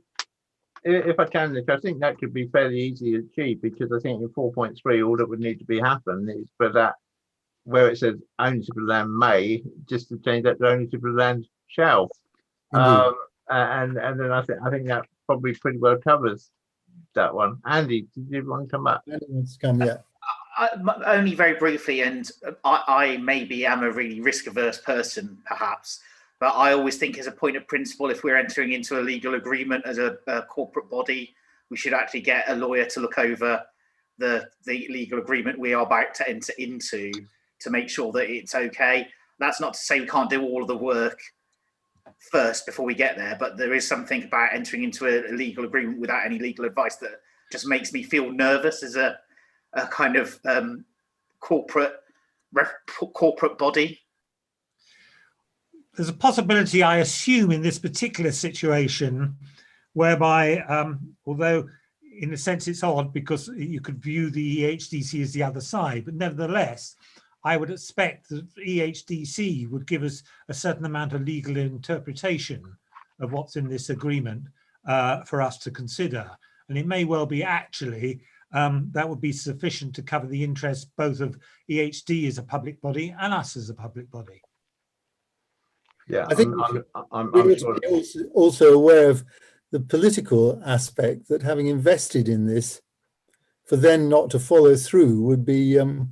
if I can, Nick, I think that could be fairly easy to achieve, because I think in 4.3, all that would need to be happen is for that, where it says ownership of land may, just to change that to ownership of land shall. And then I think that probably pretty well covers that one. Andy, did you want to come back? Andy wants to come, yeah. Only very briefly, and I maybe am a really risk-averse person, perhaps, but I always think as a point of principle, if we're entering into a legal agreement as a corporate body, we should actually get a lawyer to look over the legal agreement we are about to enter into to make sure that it's okay. That's not to say we can't do all of the work first before we get there, but there is something about entering into a legal agreement without any legal advice that just makes me feel nervous as a kind of corporate body. There's a possibility, I assume, in this particular situation, whereby, although in a sense it's odd because you could view the EHDC as the other side, but nevertheless, I would expect that EHDC would give us a certain amount of legal interpretation of what's in this agreement for us to consider. And it may well be actually that would be sufficient to cover the interests both of EHD as a public body and us as a public body. Yeah, I think I'm sure. Also aware of the political aspect that having invested in this, for then not to follow through would be, you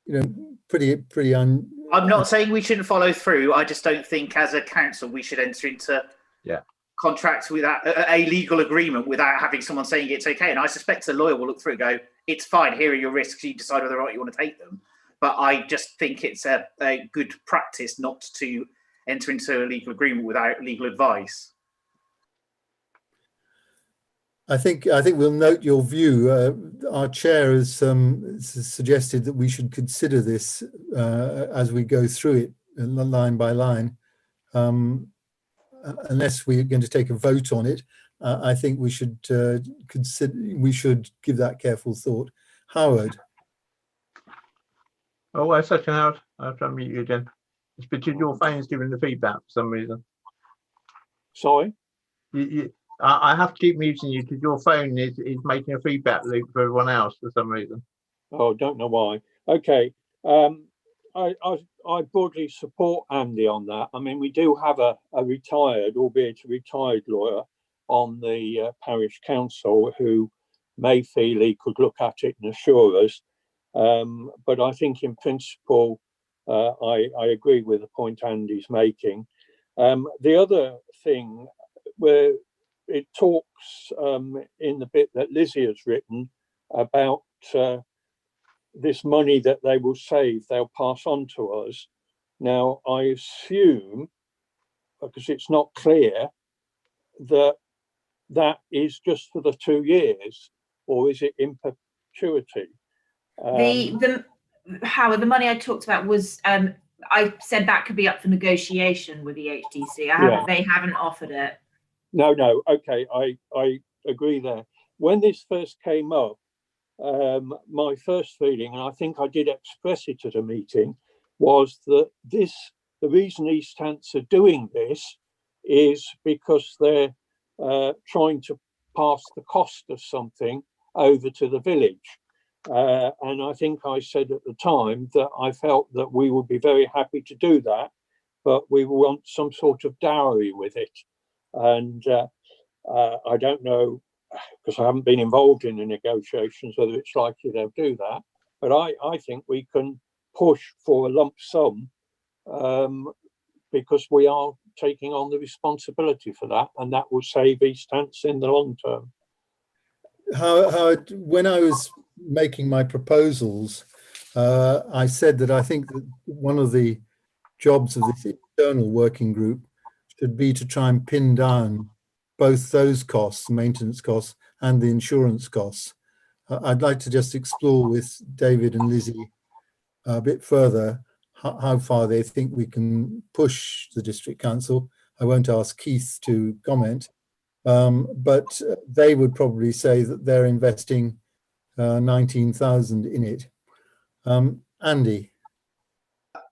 know, pretty. I'm not saying we shouldn't follow through. I just don't think, as a council, we should enter into contracts without a legal agreement without having someone saying it's okay. And I suspect the lawyer will look through and go, "It's fine. Here are your risks. You decide whether or not you want to take them." But I just think it's a good practice not to enter into a legal agreement without legal advice. I think we'll note your view. Our chair has suggested that we should consider this as we go through it line by line. Unless we're going to take a vote on it, I think we should consider. We should give that careful thought. Howard. Oh, I second Howard. I'll try and mute you again. It's because your phone's giving the feedback for some reason. Sorry? I have to keep muting you because your phone is making a feedback loop for everyone else for some reason. Oh, don't know why. Okay. I broadly support Andy on that. I mean, we do have a retired, albeit a retired lawyer on the parish council who may feel he could look at it and assure us. But I think in principle, I agree with the point Andy's making. The other thing where it talks in the bit that Lizzie has written about this money that they will save, they'll pass on to us. Now, I assume, because it's not clear, that that is just for the 2 years, or is it in perpetuity? Howard, the money I talked about was I said that could be up for negotiation with the HDC. They haven't offered it. No, okay, I agree there. When this first came up, my first feeling, and I think I did express it at a meeting, was that the reason East Hants are doing this is because they're trying to pass the cost of something over to the village. And I think I said at the time that I felt that we would be very happy to do that, but we want some sort of dowry with it. And I don't know, because I haven't been involved in the negotiations, whether it's likely they'll do that. But I think we can push for a lump sum because we are taking on the responsibility for that, and that will save East Hants in the long term. Howard, when I was making my proposals, I said that I think that one of the jobs of this internal working group should be to try and pin down both those costs, maintenance costs, and the insurance costs. I'd like to just explore with David and Lizzie a bit further how far they think we can push the district council. I won't ask Keith to comment, but they would probably say that they're investing 19,000 in it. Andy.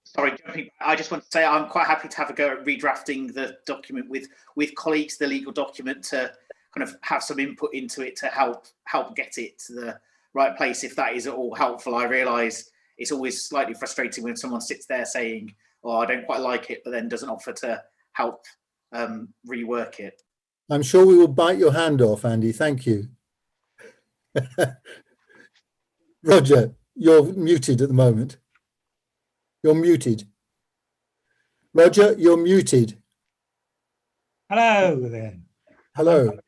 Sorry, I just want to say I'm quite happy to have a go at redrafting the document with colleagues, the legal document, to kind of have some input into it to help get it to the right place, if that is at all helpful. I realise it's always slightly frustrating when someone sits there saying, "Oh, I don't quite like it," but then doesn't offer to help rework it. I'm sure we will bite your hand off, Andy. Thank you. Roger, you're muted at the moment. You're muted. Roger, you're muted. Hello then. Hello.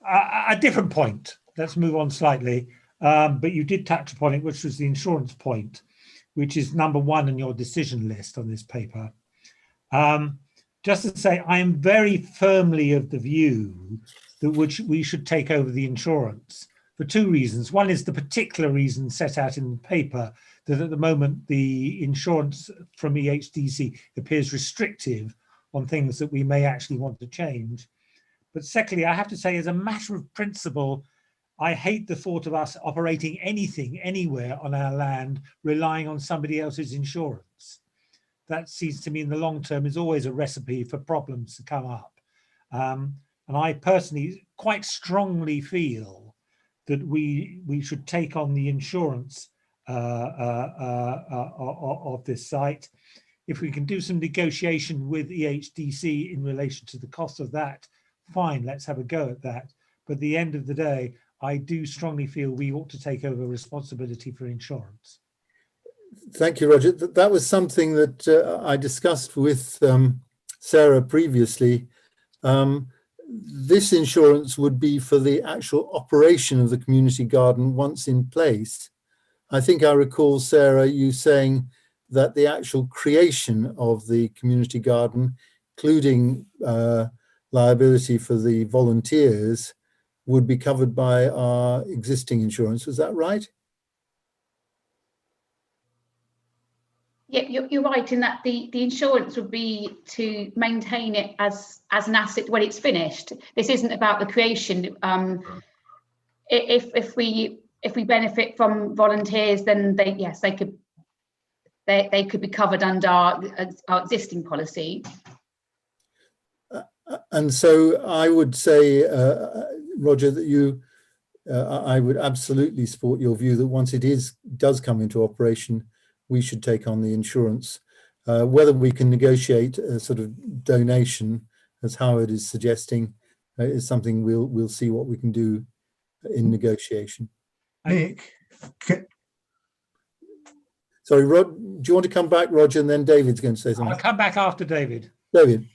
A different point. Let's move on slightly. But you did touch upon it, which was the insurance point, which is number one on your decision list on this paper. Just to say, I am very firmly of the view that we should take over the insurance for two reasons. One is the particular reason set out in the paper, that at the moment the insurance from EHDC appears restrictive on things that we may actually want to change. But secondly, I have to say, as a matter of principle, I hate the thought of us operating anything anywhere on our land relying on somebody else's insurance. That seems to me in the long term is always a recipe for problems to come up. And I personally quite strongly feel that we should take on the insurance of this site. If we can do some negotiation with EHDC in relation to the cost of that, fine, let's have a go at that. But at the end of the day, I do strongly feel we ought to take over responsibility for insurance. Thank you, Roger. That was something that I discussed with Sarah previously. This insurance would be for the actual operation of the community garden once in place. I think I recall, Sarah, you saying that the actual creation of the community garden, including liability for the volunteers, would be covered by our existing insurance. Was that right? Yeah, you're right in that the insurance would be to maintain it as an asset when it's finished. This isn't about the creation. If we benefit from volunteers, then they could be covered under our existing policy. And so I would say, Roger, that I would absolutely support your view that once it does come into operation, we should take on the insurance. Whether we can negotiate a sort of donation, as Howard is suggesting, is something we'll see what we can do in negotiation. Nick, Sorry, Rod, do you want to come back, Roger, and then David's going to say something? I'll come back after David. David.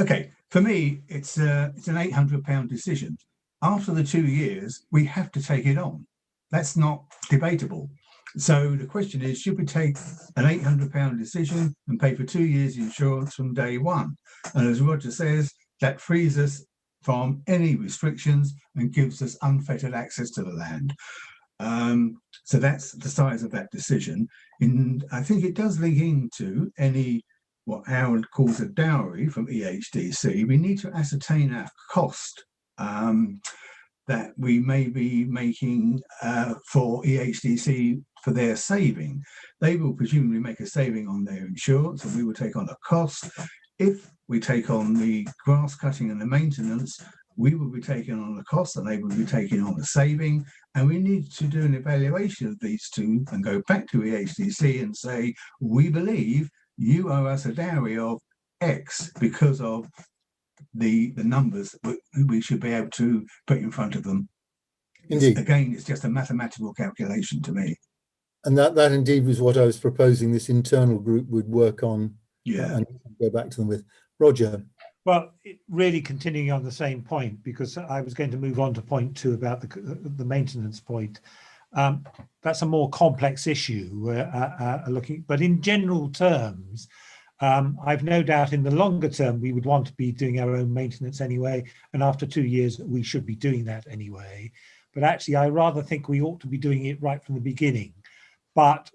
okay, for me, it's an £800 decision. After the 2 years, we have to take it on. That's not debatable. So the question is, should we take an £800 decision and pay for 2 years insurance from day one? And as Roger says, that frees us from any restrictions and gives us unfettered access to the land. So that's the size of that decision. And I think it does link into what Howard calls a dowry from EHDC. We need to ascertain our cost that we may be making for EHDC for their saving. They will presumably make a saving on their insurance, and we will take on a cost. If we take on the grass cutting and the maintenance, we will be taking on the cost and they will be taking on the saving. And we need to do an evaluation of these two and go back to EHDC and say, we believe you owe us a dowry of X because of the numbers we should be able to put in front of them. Indeed. Again, it's just a mathematical calculation to me. And that indeed was what I was proposing this internal group would work on. Yeah. And go back to them with. Roger. Well, really continuing on the same point, because I was going to move on to point 2 about the maintenance point. That's a more complex issue, but in general terms, I've no doubt in the longer term, we would want to be doing our own maintenance anyway. And after 2 years, we should be doing that anyway. But actually, I rather think we ought to be doing it right from the beginning. But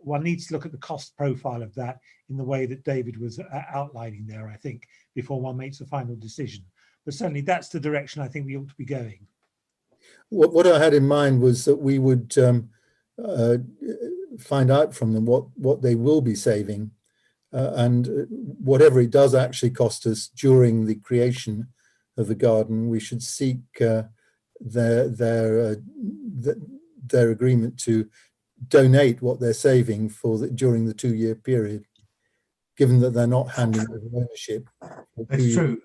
one needs to look at the cost profile of that in the way that David was outlining there, I think, before one makes a final decision. But certainly that's the direction I think we ought to be going. What I had in mind was that we would find out from them what they will be saving, and whatever it does actually cost us during the creation of the garden, we should seek their agreement to donate what they're saving during the 2 year period, given that they're not handing over ownership. That's true.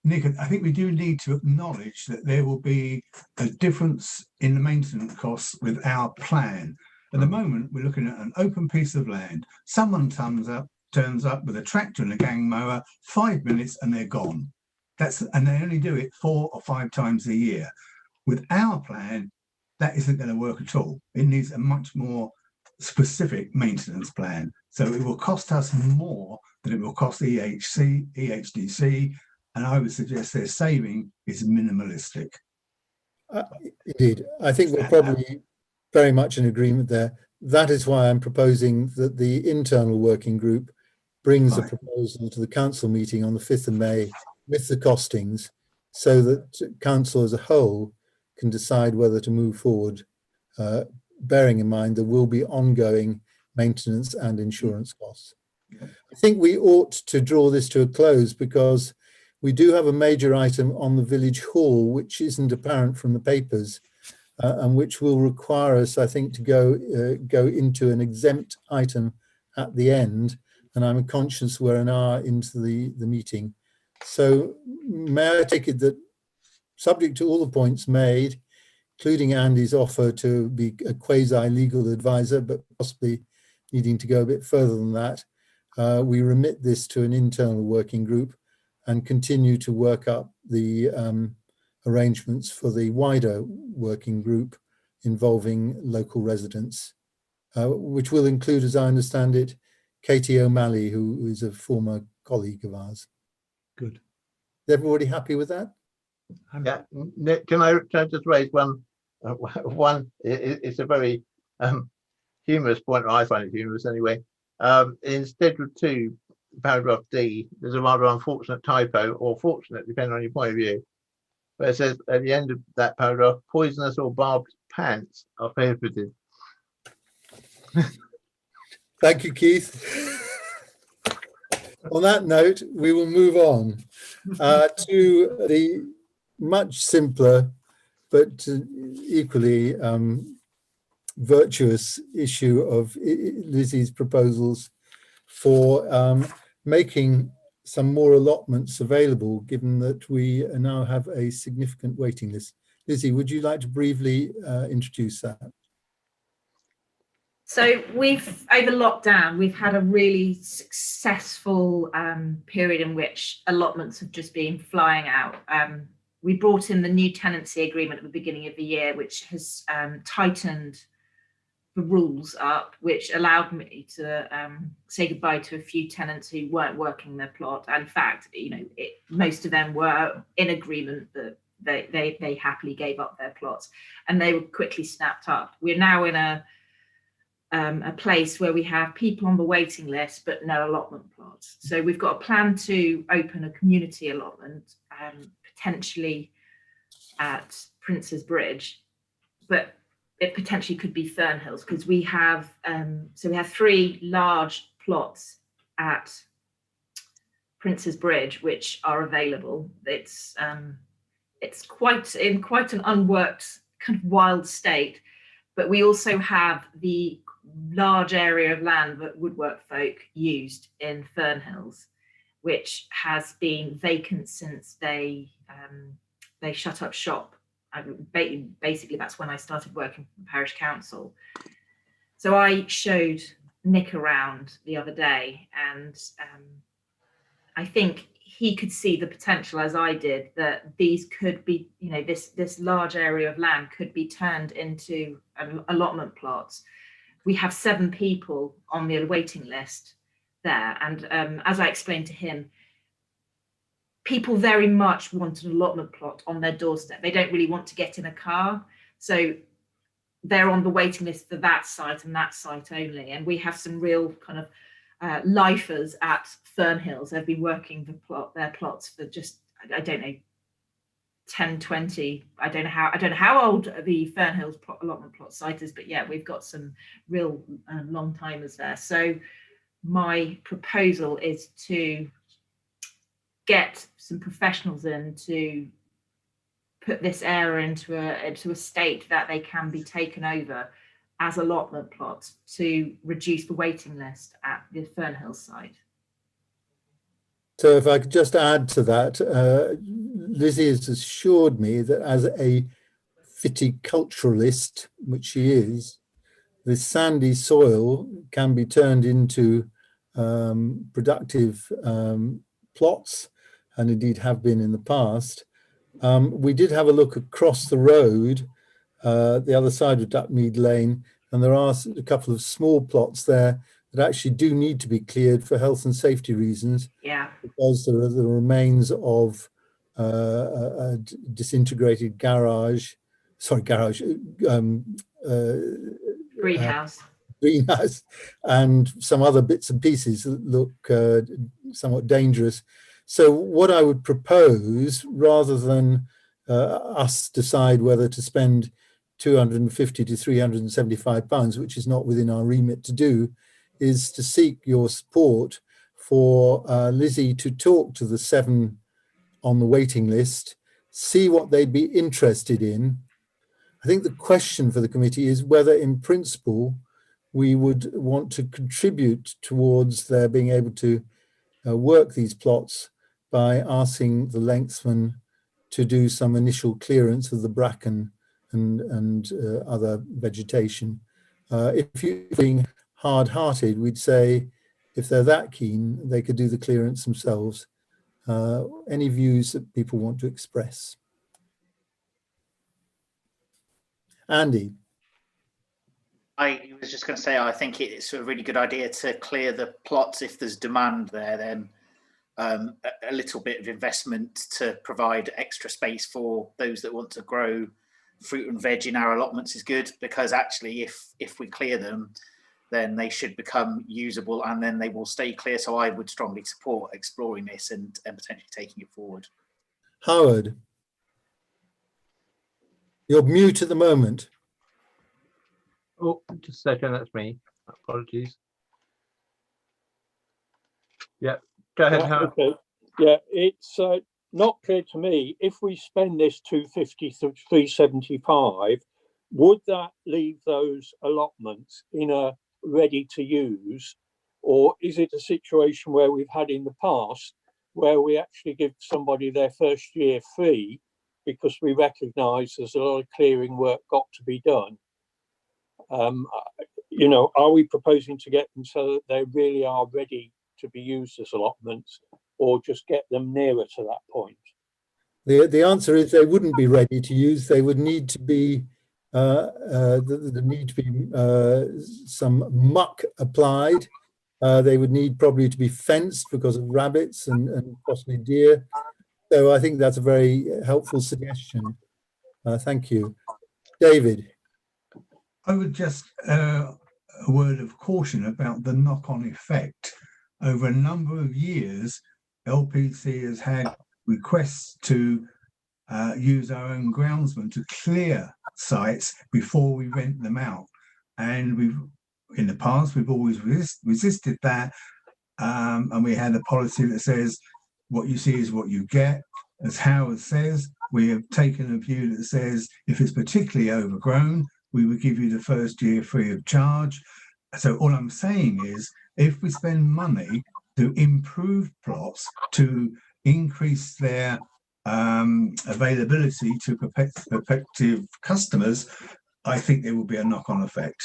Nick, I think we do need to acknowledge that there will be a difference in the maintenance costs with our plan. At the moment, we're looking at an open piece of land. Someone turns up with a tractor and a gang mower, 5 minutes and they're gone. And they only do it 4 or 5 times a year. With our plan, that isn't going to work at all. It needs a much more specific maintenance plan. So it will cost us more than it will cost EHDC, and I would suggest their saving is minimalistic. Indeed, I think we're probably very much in agreement there. That is why I'm proposing that the internal working group brings a proposal to the council meeting on the 5th of May with the costings, so that council as a whole can decide whether to move forward, bearing in mind there will be ongoing maintenance and insurance costs. I think we ought to draw this to a close because we do have a major item on the village hall which isn't apparent from the papers, and which will require us, I think, to go into an exempt item at the end. And I'm conscious we're an hour into the meeting. So may I take it that, subject to all the points made, including Andy's offer to be a quasi-legal advisor, but possibly needing to go a bit further than that, we remit this to an internal working group and continue to work up the arrangements for the wider working group involving local residents, which will include, as I understand it, Katie O'Malley, who is a former colleague of ours. Good. Is everybody happy with that? Yeah, Nick, can I just raise one? It's a very humorous point, or I find it humorous anyway. In Schedule 2, paragraph D, there's a rather unfortunate typo, or fortunate, depending on your point of view, where it says at the end of that paragraph, poisonous or barbed pants are prohibited. Thank you, Keith. On that note, we will move on to the much simpler but equally virtuous issue of Lizzie's proposals for making some more allotments available, given that we now have a significant waiting list. Lizzie, would you like to briefly introduce that? So we've, over lockdown, we've had a really successful period in which allotments have just been flying out. We brought in the new tenancy agreement at the beginning of the year, which has tightened the rules up, which allowed me to say goodbye to a few tenants who weren't working their plot. And in fact, you know, most of them were in agreement that they happily gave up their plots, and they were quickly snapped up. We're now in a place where we have people on the waiting list but no allotment plots. So we've got a plan to open a community allotment, potentially at Prince's Bridge, but it potentially could be Fernhills, because we have so we have 3 large plots at Prince's Bridge which are available. It's quite an unworked kind of wild state, but we also have the large area of land that woodwork folk used in Fernhills, which has been vacant since they shut up shop. Basically, that's when I started working for the parish council. So I showed Nick around the other day, and I think he could see the potential, as I did, that these could be, you know, this large area of land could be turned into allotment plots. We have 7 people on the waiting list there, and as I explained to him, people very much want an allotment plot on their doorstep. They don't really want to get in a car, so they're on the waiting list for that site and that site only. And we have some real kind of lifers at Fernhills. They've been working their plots for just, I don't know, 10, 20, I don't know how old the Fernhills allotment plot site is, but yeah, we've got some real long timers there. So my proposal is to get some professionals in to put this area into a state that they can be taken over as allotment plots to reduce the waiting list at the Fernhills site. So if I could just add to that, Lizzie has assured me that as a viticulturalist, which she is, the sandy soil can be turned into productive plots, and indeed have been in the past. We did have a look across the road, the other side of Duckmead Lane, and there are a couple of small plots there that actually do need to be cleared for health and safety reasons. Yeah. Because there are the remains of a disintegrated greenhouse, greenhouse, and some other bits and pieces that look somewhat dangerous. So what I would propose, rather than us decide whether to spend £250 to £375, which is not within our remit to do, is to seek your support for Lizzie to talk to the 7 on the waiting list, see what they'd be interested in. I think the question for the committee is whether in principle we would want to contribute towards their being able to work these plots by asking the lengthsman to do some initial clearance of the bracken and other vegetation. If you're being hard-hearted, we'd say if they're that keen, they could do the clearance themselves. Any views that people want to express? Andy? I was just going to say, I think it's a really good idea to clear the plots if there's demand there, then a little bit of investment to provide extra space for those that want to grow fruit and veg in our allotments is good, because actually if we clear them, then they should become usable and then they will stay clear. So I would strongly support exploring this and potentially taking it forward. Howard? You're mute at the moment. Oh, just a second, that's me. Apologies. Yeah, Go ahead, Yeah, Howard. okay. Yeah, it's not clear to me, if we spend this 250 to 375, would that leave those allotments in a ready to use, or is it a situation where we've had in the past where we actually give somebody their first year free because we recognise there's a lot of clearing work got to be done? You know, are we proposing to get them so that they really are ready to be used as allotments, or just get them nearer to that point? The answer is they wouldn't be ready to use. They would need to be some muck applied. They would need probably to be fenced because of rabbits and possibly deer. So I think that's a very helpful suggestion. Thank you. David. I would just a word of caution about the knock-on effect. Over a number of years, LPC has had requests to use our own groundsmen to clear sites before we rent them out, and in the past we've always resisted that, and we had a policy that says what you see is what you get. As Howard says, we have taken a view that says if it's particularly overgrown, we would give you the first year free of charge. So all I'm saying is, if we spend money to improve plots, to increase their availability to prospective customers, I think there will be a knock-on effect.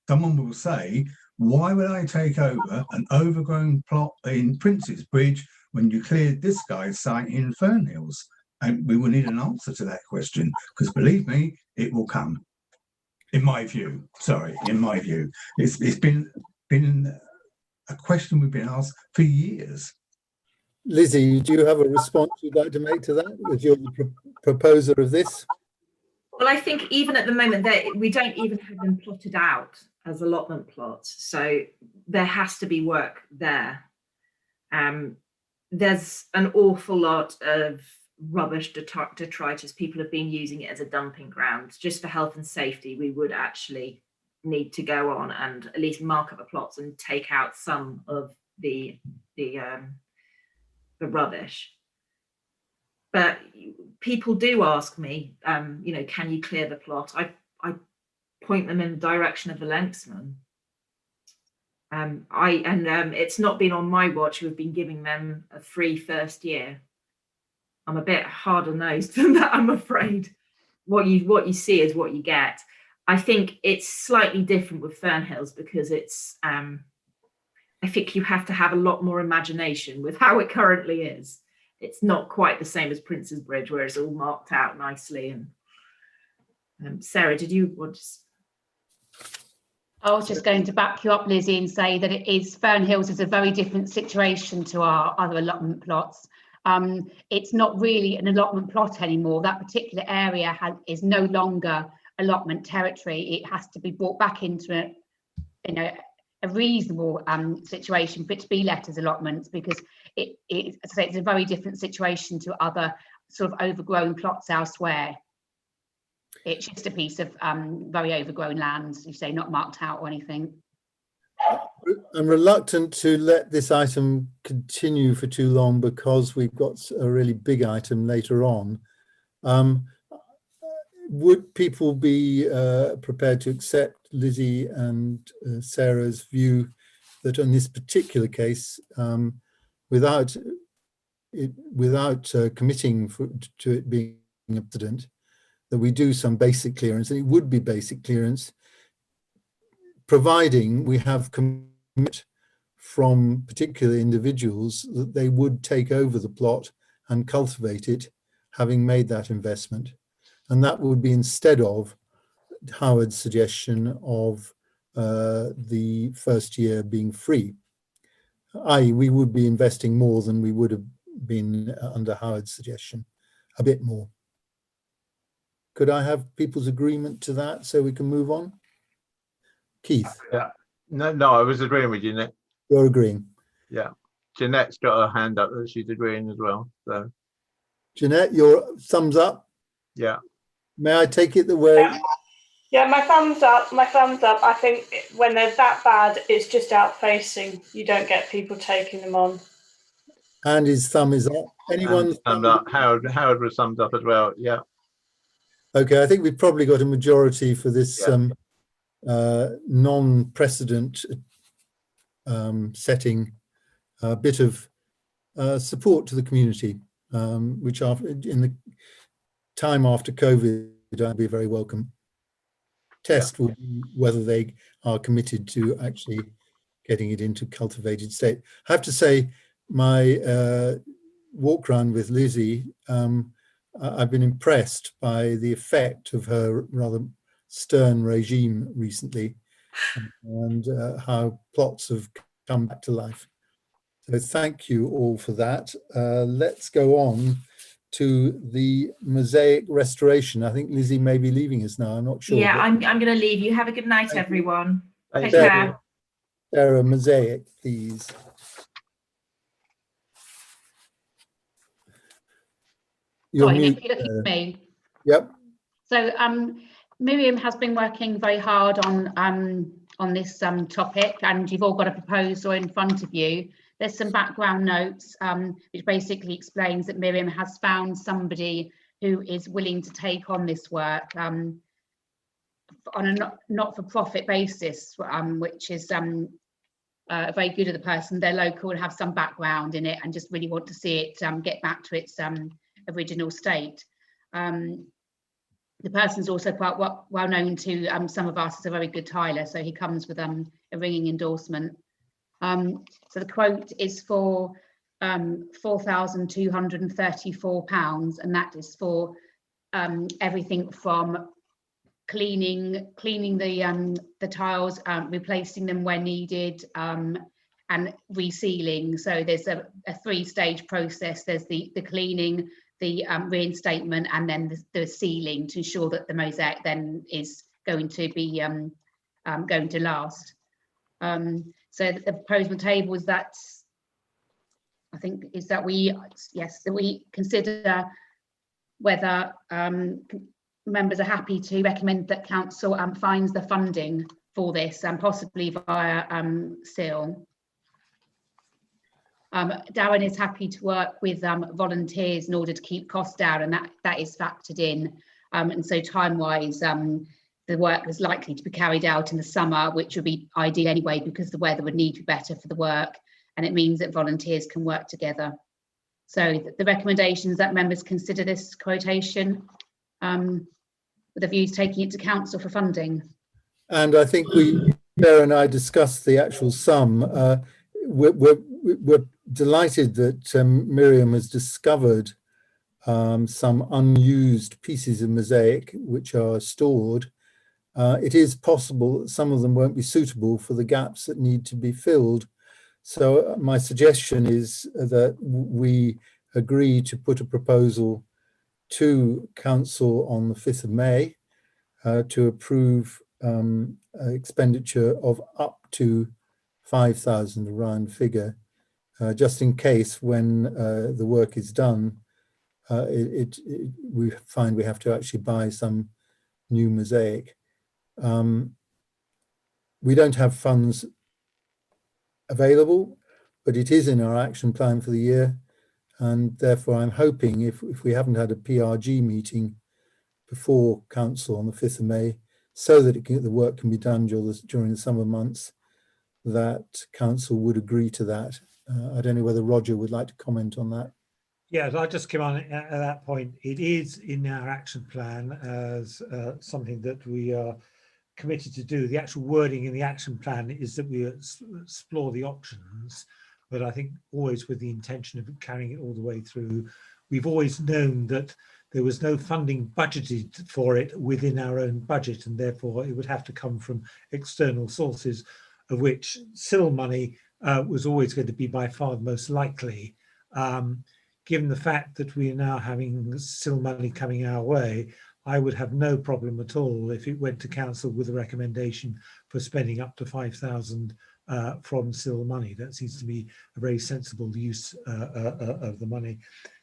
Someone will say, why would I take over an overgrown plot in Prince's Bridge when you cleared this guy's site in Fernhills? And we will need an answer to that question, because believe me, it will come. In my view, it's been a question we've been asked for years. Lizzie, do you have a response you'd like to make to that, as you're the proposer of this? Well, I think even at the moment we don't even have them plotted out as allotment plots, so there has to be work there. There's an awful lot of rubbish, detritus. People have been using it as a dumping ground. Just for health and safety, we would actually need to go on and at least mark up the plots and take out some of the rubbish. But people do ask me, you know, can you clear the plot? I point them in the direction of the Lenksman. It's not been on my watch. We've been giving them a free first year. I'm a bit harder nosed than that, I'm afraid. What you see is what you get. I think it's slightly different with Fernhills because it's I think you have to have a lot more imagination with how it currently is. It's not quite the same as Prince's Bridge, where it's all marked out nicely. And Sarah, did you want to? I was just going to back you up, Lizzie, and say that Fernhills is a very different situation to our other allotment plots. It's not really an allotment plot anymore. That particular area is no longer allotment territory. It has to be brought back into a reasonable situation for it to be left as allotments, because it's a very different situation to other sort of overgrown plots elsewhere. It's just a piece of very overgrown land, you say, not marked out or anything. I'm reluctant to let this item continue for too long because we've got a really big item later on. Would people be prepared to accept Lizzie and Sarah's view that on this particular case, without committing to it being incident, that we do some basic clearance, and it would be basic clearance, providing we have commit from particular individuals that they would take over the plot and cultivate it, having made that investment. And that would be instead of Howard's suggestion of the first year being free, i.e. we would be investing more than we would have been under Howard's suggestion, a bit more. Could I have people's agreement to that so we can move on? Keith? Yeah. No, I was agreeing with you, Nick. You're agreeing? Yeah. Jeanette's got her hand up that she's agreeing as well. So, Jeanette, your thumbs up? Yeah. May I take it that we're... Yeah, my thumbs up. I think when they're that bad, it's just out facing. You don't get people taking them on. And his thumb is up. Anyone? And Howard was thumbs up as well. Yeah. Okay, I think we've probably got a majority for this non-precedent setting bit of support to the community, which in the time after COVID, I'd be very welcome. Test will be whether they are committed to actually getting it into cultivated state. I have to say, my walk around with Lizzie, I've been impressed by the effect of her rather stern regime recently, and how plots have come back to life. So thank you all for that. Let's go on to the Mosaic Restoration. I think Lizzie may be leaving us now. I'm not sure. Yeah, I'm going to leave you. Have a good night, everyone. Take Sarah, care. Sarah, Mosaic, please. You're Sorry, mute, Nick, you're looking at me. Yep. So Miriam has been working very hard on this topic, and you've all got a proposal in front of you. There's some background notes which basically explains that Miriam has found somebody who is willing to take on this work on a not-for-profit basis, which is very good of the person. They're local and have some background in it and just really want to see it get back to its original state. The person's also quite well known to some of us as a very good tiler, so he comes with a ringing endorsement. So the quote is for £4,234, and that is for everything from cleaning the tiles, replacing them where needed, and resealing. So there's a three-stage process. There's the cleaning, the reinstatement, and then the sealing to ensure that the mosaic then is going to be going to last. So the proposal table is that, I think, is that we consider whether members are happy to recommend that council finds the funding for this, and possibly via SIL. Darren is happy to work with volunteers in order to keep costs down, and that is factored in. And so time-wise, the work is likely to be carried out in the summer, which would be ideal anyway, because the weather would need to be better for the work, and it means that volunteers can work together. So the recommendation is that members consider this quotation with a view to taking it to council for funding. And I think Sarah and I discussed the actual sum. We're delighted that Miriam has discovered some unused pieces of mosaic which are stored. It is possible that some of them won't be suitable for the gaps that need to be filled. So my suggestion is that we agree to put a proposal to council on the 5th of May to approve expenditure of up to 5,000, a round figure, just in case when the work is done, we find we have to actually buy some new mosaic. We don't have funds available, but it is in our action plan for the year, and therefore I'm hoping if we haven't had a PRG meeting before council on the 5th of May, so that the work can be done during the summer months, that council would agree to that. I don't know whether Roger would like to comment on that. Yeah, I'll just come on at that point. It is in our action plan as something that we are committed to do. The actual wording in the action plan is that we explore the options, but I think always with the intention of carrying it all the way through. We've always known that there was no funding budgeted for it within our own budget, and therefore it would have to come from external sources, of which SIL money was always going to be by far the most likely. Given the fact that we are now having SIL money coming our way, I would have no problem at all if it went to council with a recommendation for spending up to 5,000 from SIL money. That seems to be a very sensible use of the money.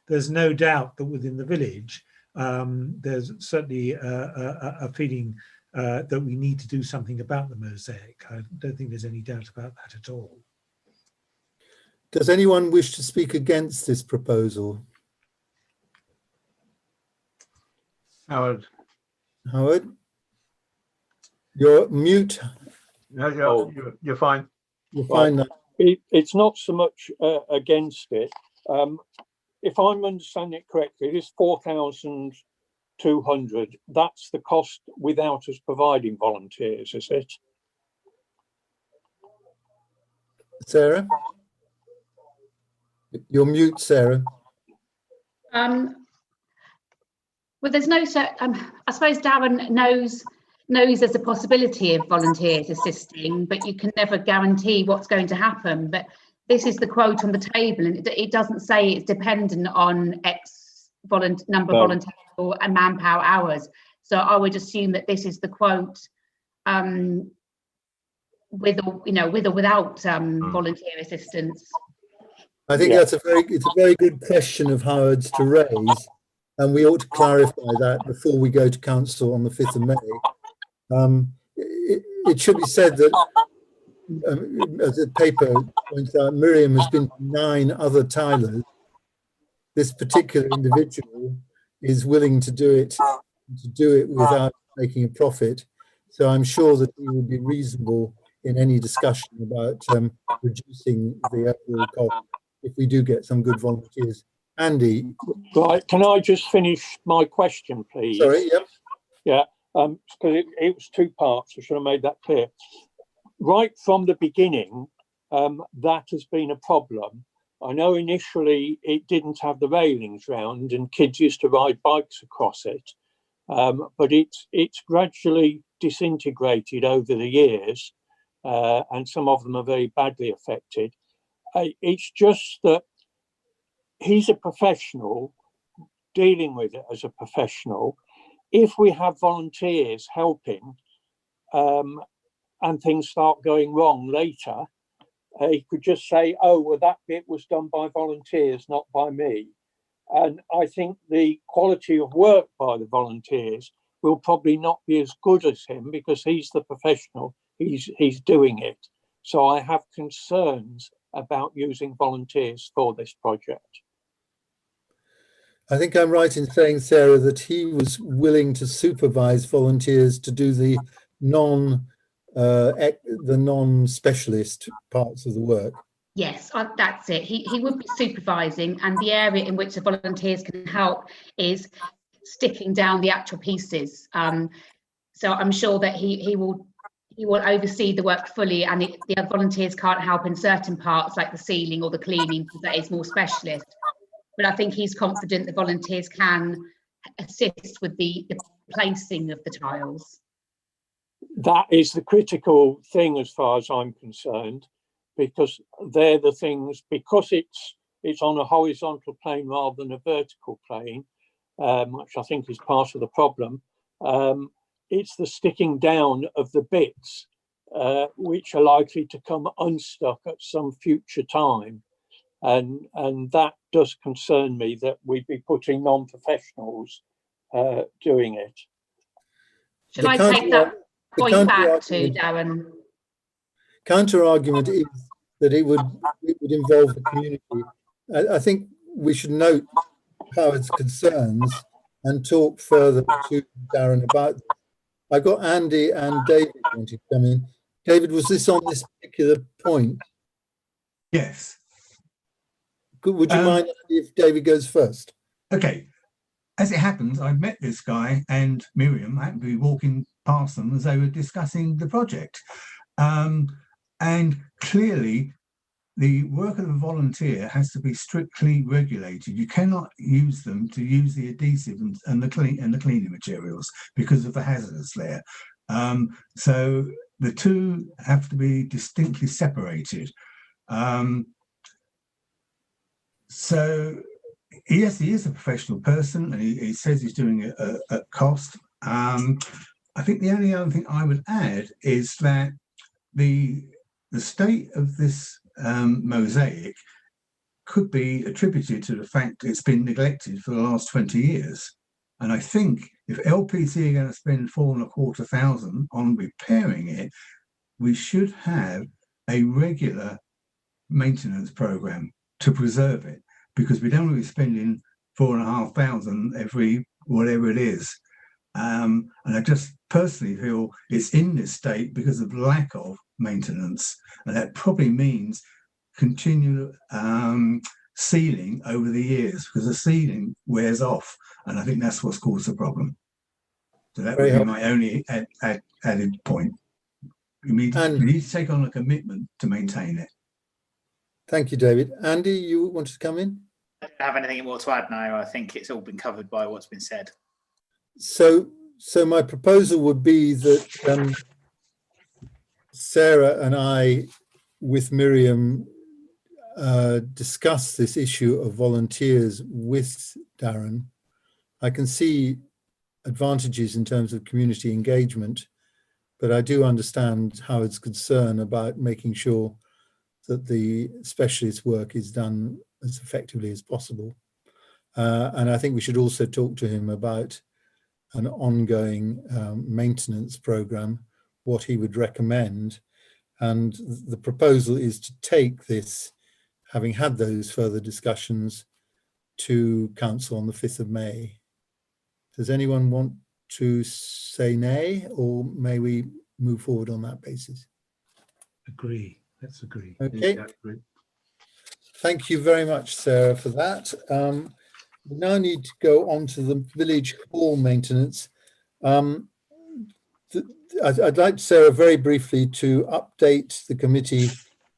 There's no doubt that within the village, there's certainly a feeling that we need to do something about the mosaic. I don't think there's any doubt about that at all. Does anyone wish to speak against this proposal? Howard. Howard? You're mute. No, Oh. you're fine. You're fine now. It's not so much against it. If I'm understanding it correctly, it is 4,200. That's the cost without us providing volunteers, is it? Sarah? You're mute, Sarah. Well, there's no, I suppose Darren knows there's a possibility of volunteers assisting, but you can never guarantee what's going to happen. But this is the quote on the table, and it doesn't say it's dependent on X number of volunteers or manpower hours. So I would assume that this is the quote with or without volunteer assistance. I think it's a very good question of Howard's to raise, and we ought to clarify that before we go to council on the 5th of May. It should be said that, as the paper points out, Miriam has been to 9 other tilers. This particular individual is willing to do it without making a profit. So I'm sure that he would be reasonable in any discussion about reducing the overall cost if we do get some good volunteers. Andy? Right, can I just finish my question, please? Sorry, yep. Yeah, because it was 2 parts, I should have made that clear. Right from the beginning, that has been a problem. I know initially it didn't have the railings round and kids used to ride bikes across it, but it's gradually disintegrated over the years, and some of them are very badly affected. It's just that he's a professional, dealing with it as a professional. If we have volunteers helping and things start going wrong later, he could just say, oh, well, that bit was done by volunteers, not by me. And I think the quality of work by the volunteers will probably not be as good as him because he's the professional, he's doing it. So I have concerns about using volunteers for this project. I think I'm right in saying, Sarah, that he was willing to supervise volunteers to do the non-specialist parts of the work. Yes, that's it. He would be supervising, and the area in which the volunteers can help is sticking down the actual pieces. So I'm sure that he will oversee the work fully, and the volunteers can't help in certain parts like the ceiling or the cleaning because that is more specialist. But I think he's confident the volunteers can assist with the placing of the tiles. That is the critical thing as far as I'm concerned, because they're the things, because it's on a horizontal plane rather than a vertical plane, which I think is part of the problem. It's the sticking down of the bits which are likely to come unstuck at some future time. And that does concern me, that we'd be putting non-professionals doing it. Should I take that point back to Darren? Counter argument is that it would involve the community. I think we should note Howard's concerns and talk further to Darren about this. I got Andy and David wanting to come in. David, was this on this particular point? Yes. Would you mind if David goes first? Okay. As it happens, I met this guy and Miriam happened to be walking past them as they were discussing the project. And clearly, the work of a volunteer has to be strictly regulated. You cannot use them to use the adhesive and the cleaning materials because of the hazards there. So the two have to be distinctly separated. So yes, he is a professional person, and he says he's doing it at cost. I think the only other thing I would add is that the state of this mosaic could be attributed to the fact that it's been neglected for the last 20 years. And I think if LPC are going to spend $4,250 on repairing it, we should have a regular maintenance program to preserve it, because we don't want to be spending 4,500 every whatever it is. And I just personally feel it's in this state because of lack of maintenance, and that probably means continual sealing over the years, because the sealing wears off, and I think that's what's caused the problem. So that would be my only added point. We need to take on a commitment to maintain it. Thank you, David. Andy, you wanted to come in? I don't have anything more to add now. I think it's all been covered by what's been said. So my proposal would be that Sarah and I, with Miriam, discuss this issue of volunteers with Darren. I can see advantages in terms of community engagement, but I do understand Howard's concern about making sure that the specialist work is done as effectively as possible. And I think we should also talk to him about an ongoing maintenance program, what he would recommend. And the proposal is to take this, having had those further discussions, to council on the 5th of May. Does anyone want to say nay, or may we move forward on that basis? Agree. Let's agree. Okay. Yeah, agree. Thank you very much, Sarah, for that. We now need to go on to the village hall maintenance. I'd like Sarah very briefly to update the committee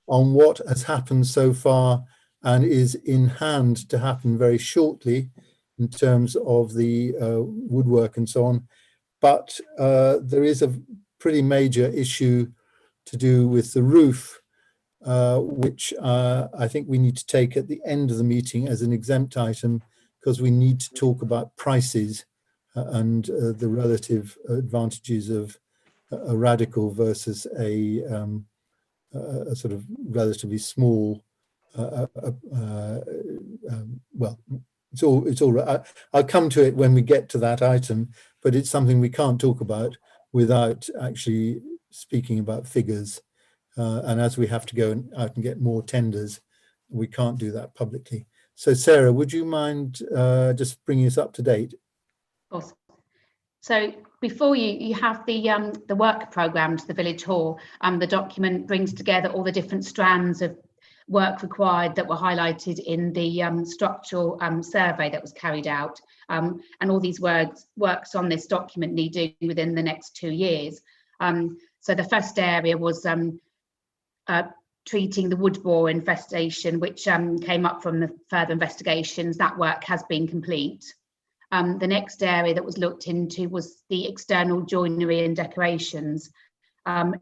on what has happened so far and is in hand to happen very shortly in terms of the woodwork and so on. But there is a pretty major issue to do with the roof, which I think we need to take at the end of the meeting as an exempt item, because we need to talk about prices and the relative advantages of a radical versus a sort of relatively small. Well, it's all right. I'll come to it when we get to that item, but it's something we can't talk about without actually speaking about figures. And as we have to go out and get more tenders, we can't do that publicly. So Sarah, would you mind just bringing us up to date? Of course. So before you have the work programme to the village hall. The document brings together all the different strands of work required that were highlighted in the structural survey that was carried out. And all these works on this document need doing within the next 2 years. So the first area was treating the wood borer infestation, which came up from the further investigations. That work has been complete. The next area that was looked into was the external joinery and decorations.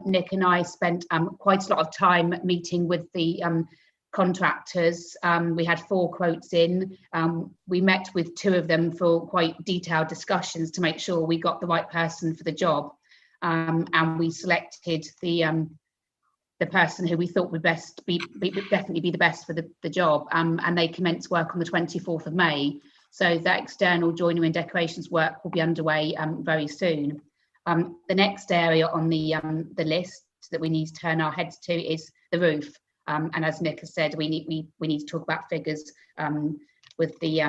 Nick and I spent quite a lot of time meeting with the contractors. We had 4 quotes in. We met with 2 of them for quite detailed discussions to make sure we got the right person for the job. And we selected the person who we thought would definitely be the best for the job. And they commenced work on the 24th of May. So that external joinery and decorations work will be underway very soon. The next area on the list that we need to turn our heads to is the roof. And as Nick has said, we need to talk about figures with the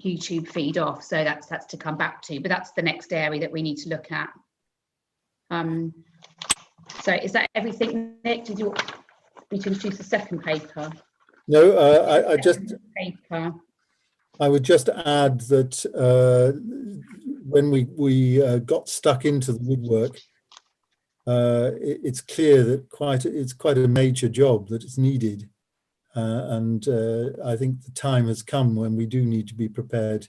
YouTube feed off. So that's to come back to, but that's the next area that we need to look at. So is that everything, Nick? Did you want me to introduce the second paper? No, I would just add that when we got stuck into the woodwork, it's clear that it's quite a major job that is needed, and I think the time has come when we do need to be prepared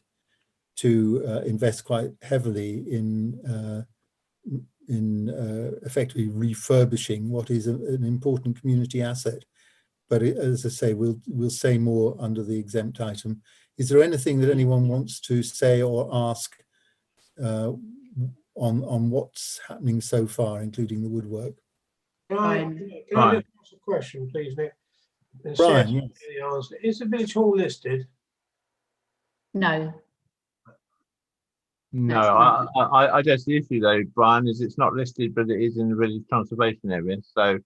to invest quite heavily in effectively refurbishing what is an important community asset. But as I say, we'll say more under the exempt item. Is there anything that anyone wants to say or ask on what's happening so far, including the woodwork? Can I just ask a question, please, Nick? Brian, yes. The answer. Is the village hall listed? No. No, I guess the issue though, Brian, is it's not listed, but it is in the village conservation area. So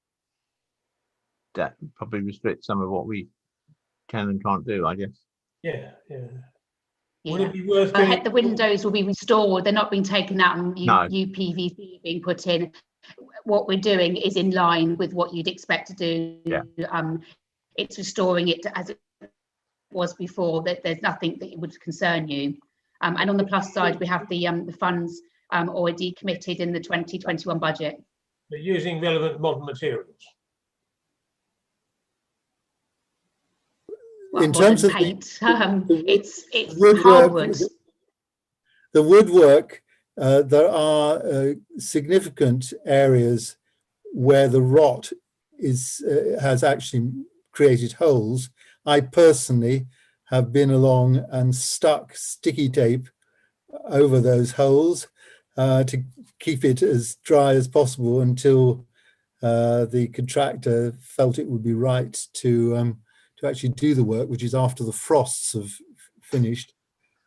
that probably restrict some of what we can and can't do, I guess. Yeah, yeah. Yeah. Would it be worth The windows will be restored. They're not being taken out and No. UPVC being put in. What we're doing is in line with what you'd expect to do. Yeah. It's restoring it as it was before. That there's nothing that would concern you. And on the plus side, we have the funds already committed in the 2021 budget. But using relevant modern materials? Well, In terms of paint, it's woodwork, hardwood. the woodwork, there are significant areas where the rot has actually created holes. I personally have been along and stuck sticky tape over those holes to keep it as dry as possible until the contractor felt it would be right to actually do the work, which is after the frosts have finished.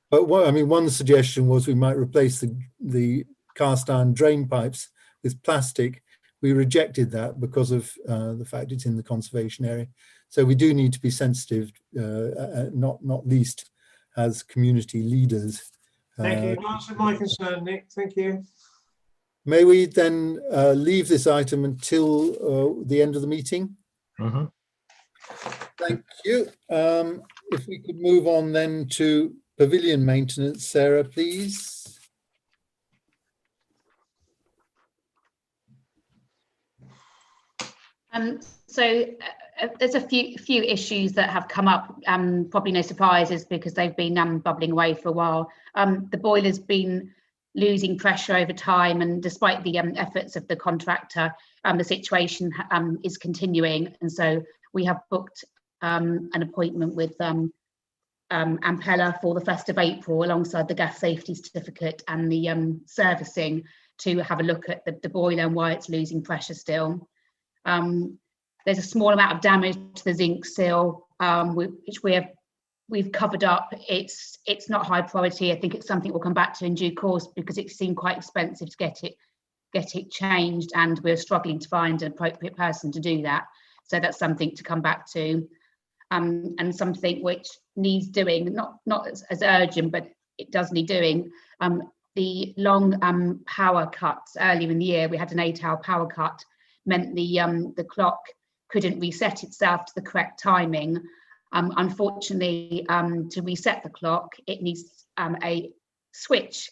But one suggestion was we might replace the cast iron drain pipes with plastic. We rejected that because of the fact it's in the conservation area. So we do need to be sensitive, not least as community leaders. Thank you. You answered my concern, Nick. Thank you. May we then leave this item until the end of the meeting? Mm-hmm. Thank you. If we could move on then to pavilion maintenance, Sarah, please. So there's a few issues that have come up, probably no surprises because they've been bubbling away for a while. The boiler's been losing pressure over time, and despite the efforts of the contractor, the situation is continuing. And so we have booked an appointment with Ampella for the 1st of April alongside the gas safety certificate and the servicing to have a look at the boiler and why it's losing pressure still. There's a small amount of damage to the zinc sill, which we've covered up. It's not high priority. I think it's something we'll come back to in due course because it seemed quite expensive to get it changed, and we're struggling to find an appropriate person to do that. So that's something to come back to, and something which needs doing, not as urgent, but it does need doing. The long power cuts earlier in the year, we had an 8-hour power cut, meant the clock couldn't reset itself to the correct timing. Unfortunately, to reset the clock, it needs a switch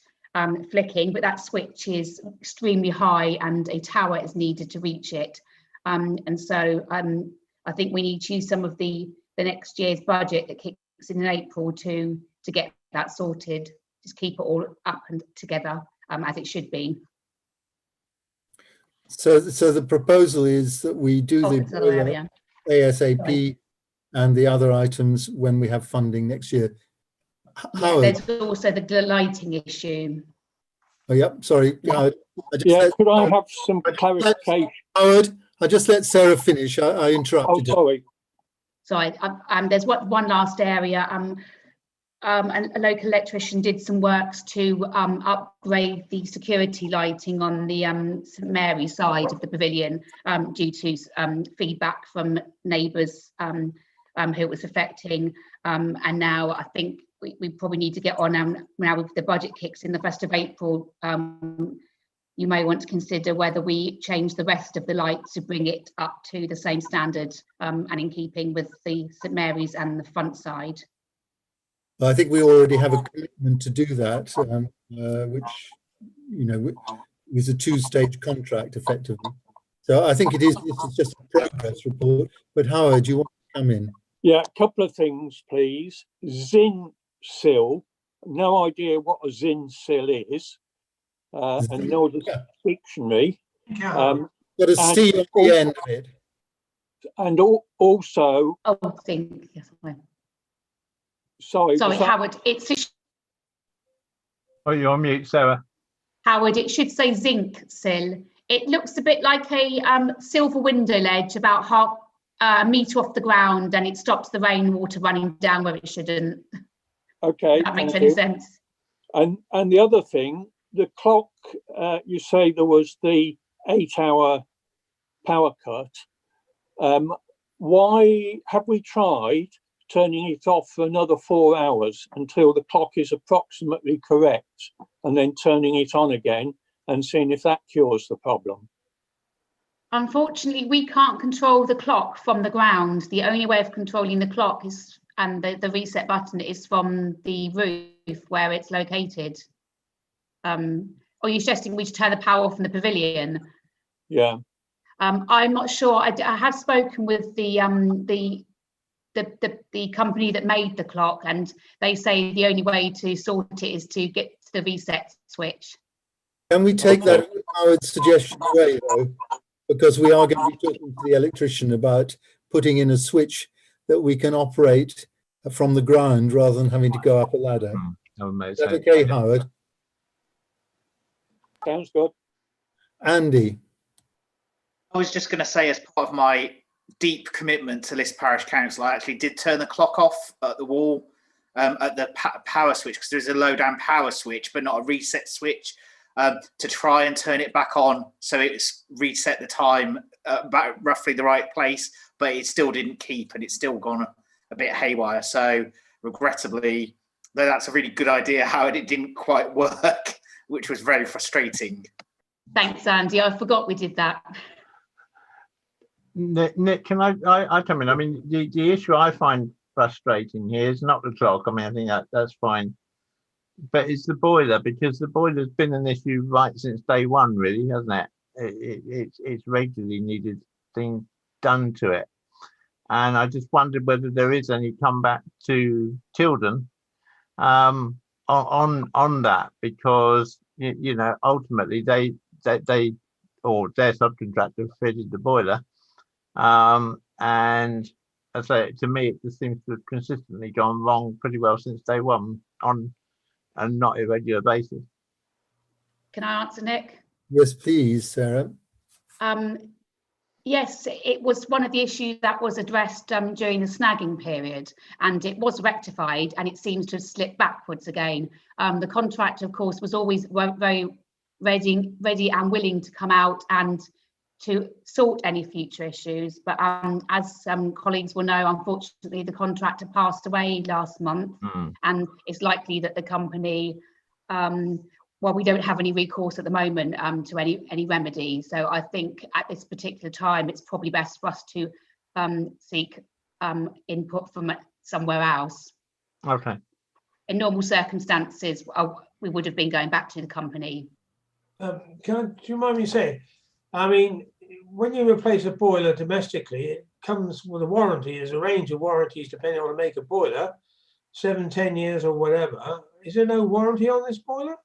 flicking, but that switch is extremely high and a tower is needed to reach it. And so I think we need to use some of the next year's budget that kicks in April to get that sorted, just keep it all up and together as it should be. So the proposal is that we do the boiler ASAP and the other items when we have funding next year. Yeah, there's also the lighting issue. Oh, yep. Sorry, Howard. Could I have some clarification? Howard, I just let Sarah finish. I interrupted. Oh, sorry. Sorry. There's one last area. A local electrician did some works to upgrade the security lighting on the St Mary side of the pavilion due to feedback from neighbours who it was affecting. And now I think we probably need to get on now with the budget kicks in the 1st of April. You may want to consider whether we change the rest of the lights to bring it up to the same standard and in keeping with the St Mary's and the front side. I think we already have a commitment to do that, which, is a 2-stage contract effectively. So I think this is just a progress report. But Howard, do you want to come in? Yeah, a couple of things, please. Zin sill, no idea what a zin sill is, and nor does the dictionary. Got a C at the end of it. And also... Oh, zinc, yes, fine. Sorry, Howard, Oh, you're on mute, Sarah. Howard, it should say zinc sill. It looks a bit like a silver window ledge about half a metre off the ground, and it stops the rainwater running down where it shouldn't. Okay. That makes any sense. And the other thing, the clock, you say there was the 8-hour power cut. why have we tried turning it off for another 4 hours until the clock is approximately correct, and then turning it on again and seeing if that cures the problem? Unfortunately, we can't control the clock from the ground. The only way of controlling the clock is, and the reset button is from the roof where it's located. Or you're suggesting we should turn the power off from the pavilion? Yeah. I'm not sure. I have spoken with the company that made the clock, and they say the only way to sort it is to get to the reset switch. Can we take that Howard's suggestion away, though? Because we are going to be talking to the electrician about putting in a switch that we can operate from the ground rather than having to go up a ladder. Is that okay, Howard? Sounds good. Andy. I was just going to say, as part of my deep commitment to Liss Parish Council, I actually did turn the clock off at the wall, at the power switch, because there's a low down power switch, but not a reset switch, to try and turn it back on. So it's reset the time back roughly the right place, but it still didn't keep, and it's still gone a bit haywire. So regrettably, though that's a really good idea, Howard, it didn't quite work, which was very frustrating. Thanks, Andy. I forgot we did that. Nick, can I come in? I mean, the issue I find frustrating here is not the clock. I mean, I think that's fine, but it's the boiler, because the boiler's been an issue right since day one, really, hasn't it? It's regularly needed things done to it, and I just wondered whether there is any comeback to Tilden on that, because you know, ultimately they or their subcontractor fitted the boiler. And I say, to me, it just seems to have consistently gone wrong pretty well since day one on a not irregular basis. Can I answer, Nick? Yes, please, Sarah. Yes, it was one of the issues that was addressed during the snagging period, and it was rectified, and it seems to have slipped backwards again. The contractor, of course, was always very ready and willing to come out and to sort any future issues, but as colleagues will know, unfortunately the contractor passed away last month, and it's likely that the company, well, we don't have any recourse at the moment to any remedy. So I think at this particular time it's probably best for us to seek input from somewhere else. Okay. In normal circumstances, we would have been going back to the company. Do you mind me saying, I mean, when you replace a boiler domestically, it comes with a warranty. There's a range of warranties depending on the make of boiler, 7-10 years or whatever. Is there no warranty on this boiler?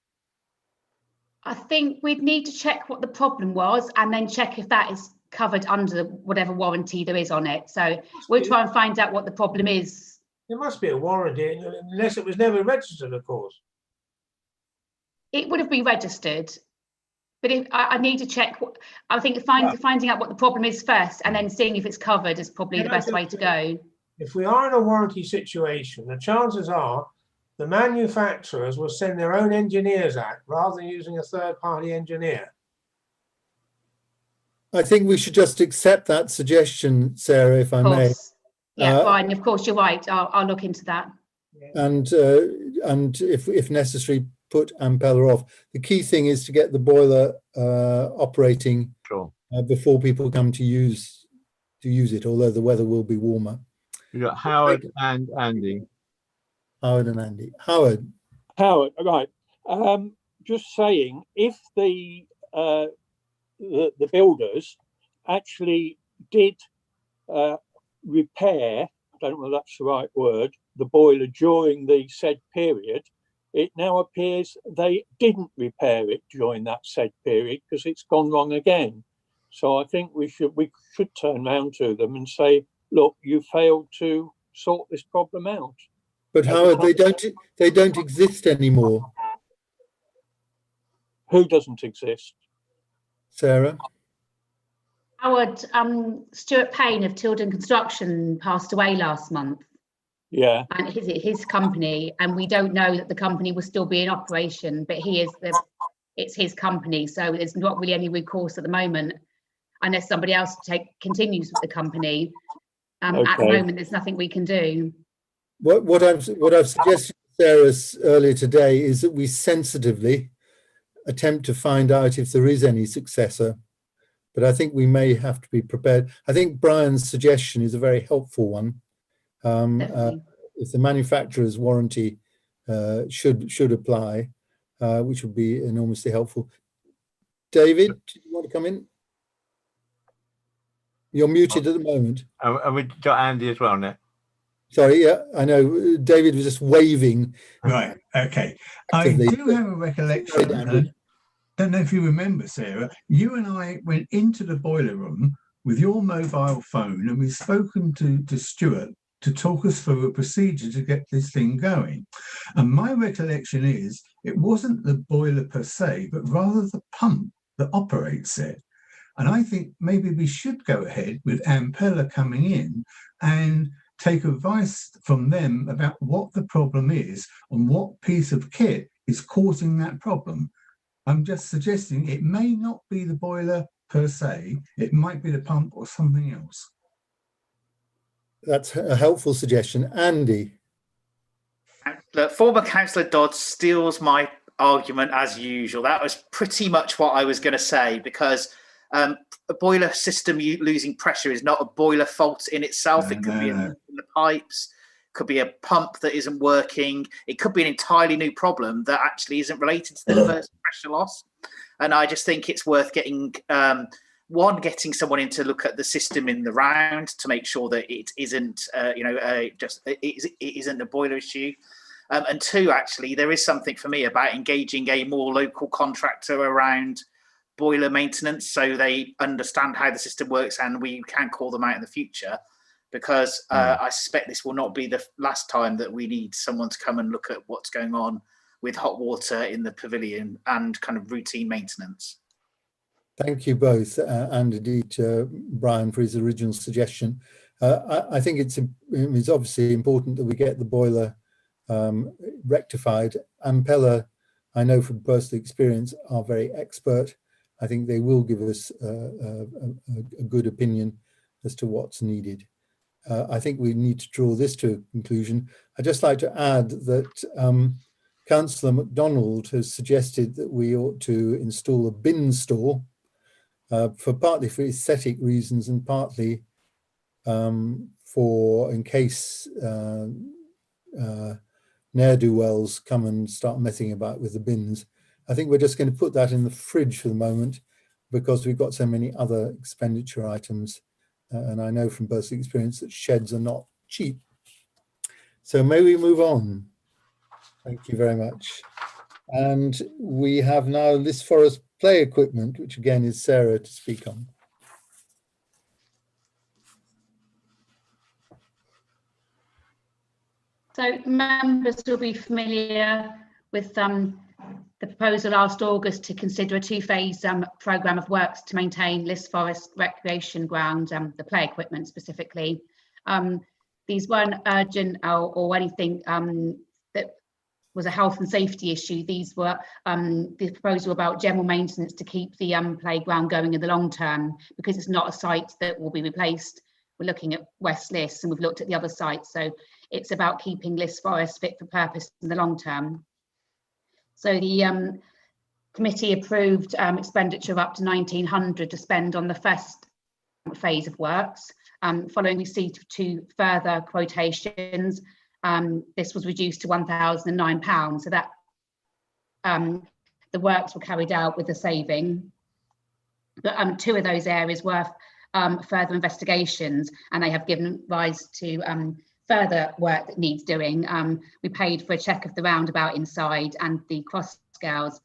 I think we'd need to check what the problem was and then check if that is covered under whatever warranty there is on it. So we'll try and find out what the problem is. There must be a warranty, unless it was never registered, of course. It would have been registered. But if I need to check, I think finding out what the problem is first and then seeing if it's covered is probably the best way to go. If we are in a warranty situation, the chances are the manufacturers will send their own engineers out rather than using a third-party engineer. I think we should just accept that suggestion, Sarah, if I may. Yeah, fine. Of course, you're right. I'll look into that. And if necessary, put Ampeller off. The key thing is to get the boiler operating before people come to use it, although the weather will be warmer. We've got Howard and Andy. Howard and Andy. Howard, right. Just saying, if the builders actually did repair, I don't know if that's the right word, the boiler during the said period, it now appears they didn't repair it during that said period because it's gone wrong again. So I think we should turn round to them and say, look, you failed to sort this problem out. But Howard, they don't exist anymore. Who doesn't exist? Sarah? Howard, Stuart Payne of Tilden Construction passed away last month. Yeah. And his company, and we don't know that the company will still be in operation, but it's his company, so there's not really any recourse at the moment unless somebody else continues with the company. At the moment, there's nothing we can do. What I've suggested to Sarah earlier today is that we sensitively attempt to find out if there is any successor, but I think we may have to be prepared. I think Brian's suggestion is a very helpful one. If the manufacturer's warranty should apply, which would be enormously helpful. David, do you want to come in? You're muted at the moment. And we got Andy as well now. Sorry, yeah, I know. David was just waving. Right, okay. I do have a recollection. I don't know if you remember, Sarah. You and I went into the boiler room with your mobile phone, and we've spoken to Stuart to talk us through a procedure to get this thing going. And my recollection is it wasn't the boiler per se, but rather the pump that operates it. And I think maybe we should go ahead with Ampella coming in and take advice from them about what the problem is and what piece of kit is causing that problem. I'm just suggesting it may not be the boiler per se, it might be the pump or something else. That's a helpful suggestion. Andy? Look, former Councillor Dodds steals my argument as usual. That was pretty much what I was going to say, because a boiler system losing pressure is not a boiler fault in itself. It could be in the pipes, could be a pump that isn't working. It could be an entirely new problem that actually isn't related to the first pressure loss. And I just think it's worth getting getting someone in to look at the system in the round to make sure that it isn't, it isn't a boiler issue. And two, actually, there is something for me about engaging a more local contractor around boiler maintenance, so they understand how the system works and we can call them out in the future, because I suspect this will not be the last time that we need someone to come and look at what's going on with hot water in the pavilion and kind of routine maintenance. Thank you both, and indeed Brian for his original suggestion. I think it's obviously important that we get the boiler rectified. Ampella, I know from personal experience, are very expert. I think they will give us a good opinion as to what's needed. I think we need to draw this to a conclusion. I'd just like to add that Councillor MacDonald has suggested that we ought to install a bin store partly for aesthetic reasons and partly for in case ne'er-do-wells come and start messing about with the bins. I think we're just going to put that in the fridge for the moment because we've got so many other expenditure items. And I know from personal experience that sheds are not cheap. So may we move on? Thank you very much. And we have now Liss Forest play equipment, which again is Sarah to speak on. So members will be familiar with the proposal last August to consider a two-phase programme of works to maintain Liss Forest recreation ground, the play equipment specifically. These weren't urgent or anything that was a health and safety issue. These were the proposal about general maintenance to keep the playground going in the long term, because it's not a site that will be replaced. We're looking at West Liss and we've looked at the other sites. So it's about keeping Liss Forest fit for purpose in the long term. So the committee approved expenditure of up to 1,900 to spend on the first phase of works. Following receipt of two further quotations, this was reduced to £1,009. So that the works were carried out with a saving. But two of those areas were further investigations, and they have given rise to further work that needs doing. We paid for a check of the roundabout inside and the cross scales,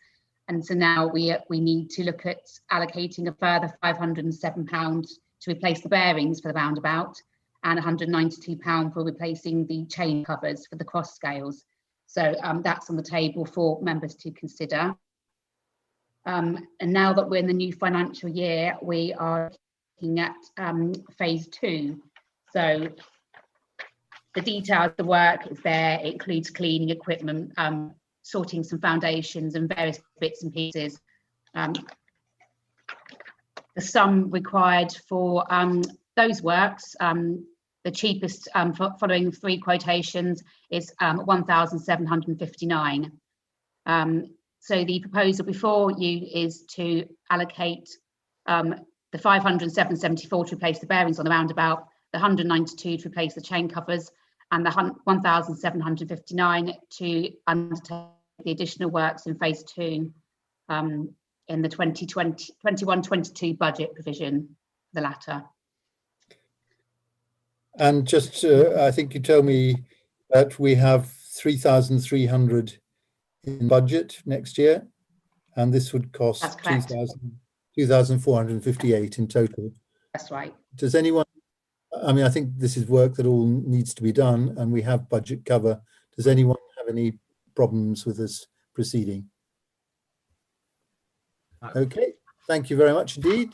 and so now we need to look at allocating a further £507 to replace the bearings for the roundabout and £192 for replacing the chain covers for the cross scales. So that's on the table for members to consider. And now that we're in the new financial year, we are looking at phase 2. So the details of the work is there. It includes cleaning equipment, sorting some foundations and various bits and pieces. The sum required for those works the cheapest following 3 quotations is 1,759. So the proposal before you is to allocate the 507.74 to replace the bearings on the roundabout, the 192 to replace the chain covers, and the 1,759 to undertake the additional works in phase 2 in the 21-22 budget provision, the latter. And just, I think you told me that we have 3,300 in budget next year, and this would cost 2,458 in total. That's right. Does anyone, I mean, I think this is work that all needs to be done, and we have budget cover. Does anyone have any problems with this proceeding? Okay, thank you very much indeed.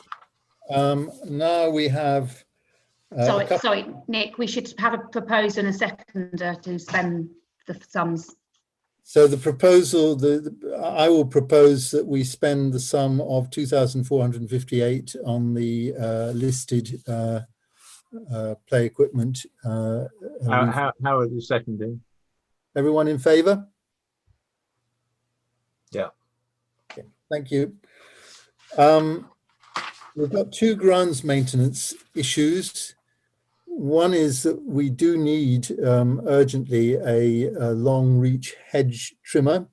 Now we have sorry, Nick, we should have a proposer and a seconder to spend the sums. So the proposal, I will propose that we spend the sum of 2,458 on the listed play equipment. How are you seconding? Everyone in favour? Yeah. Okay, thank you. We've got 2 grounds maintenance issues. One is that we do need urgently a long reach hedge trimmer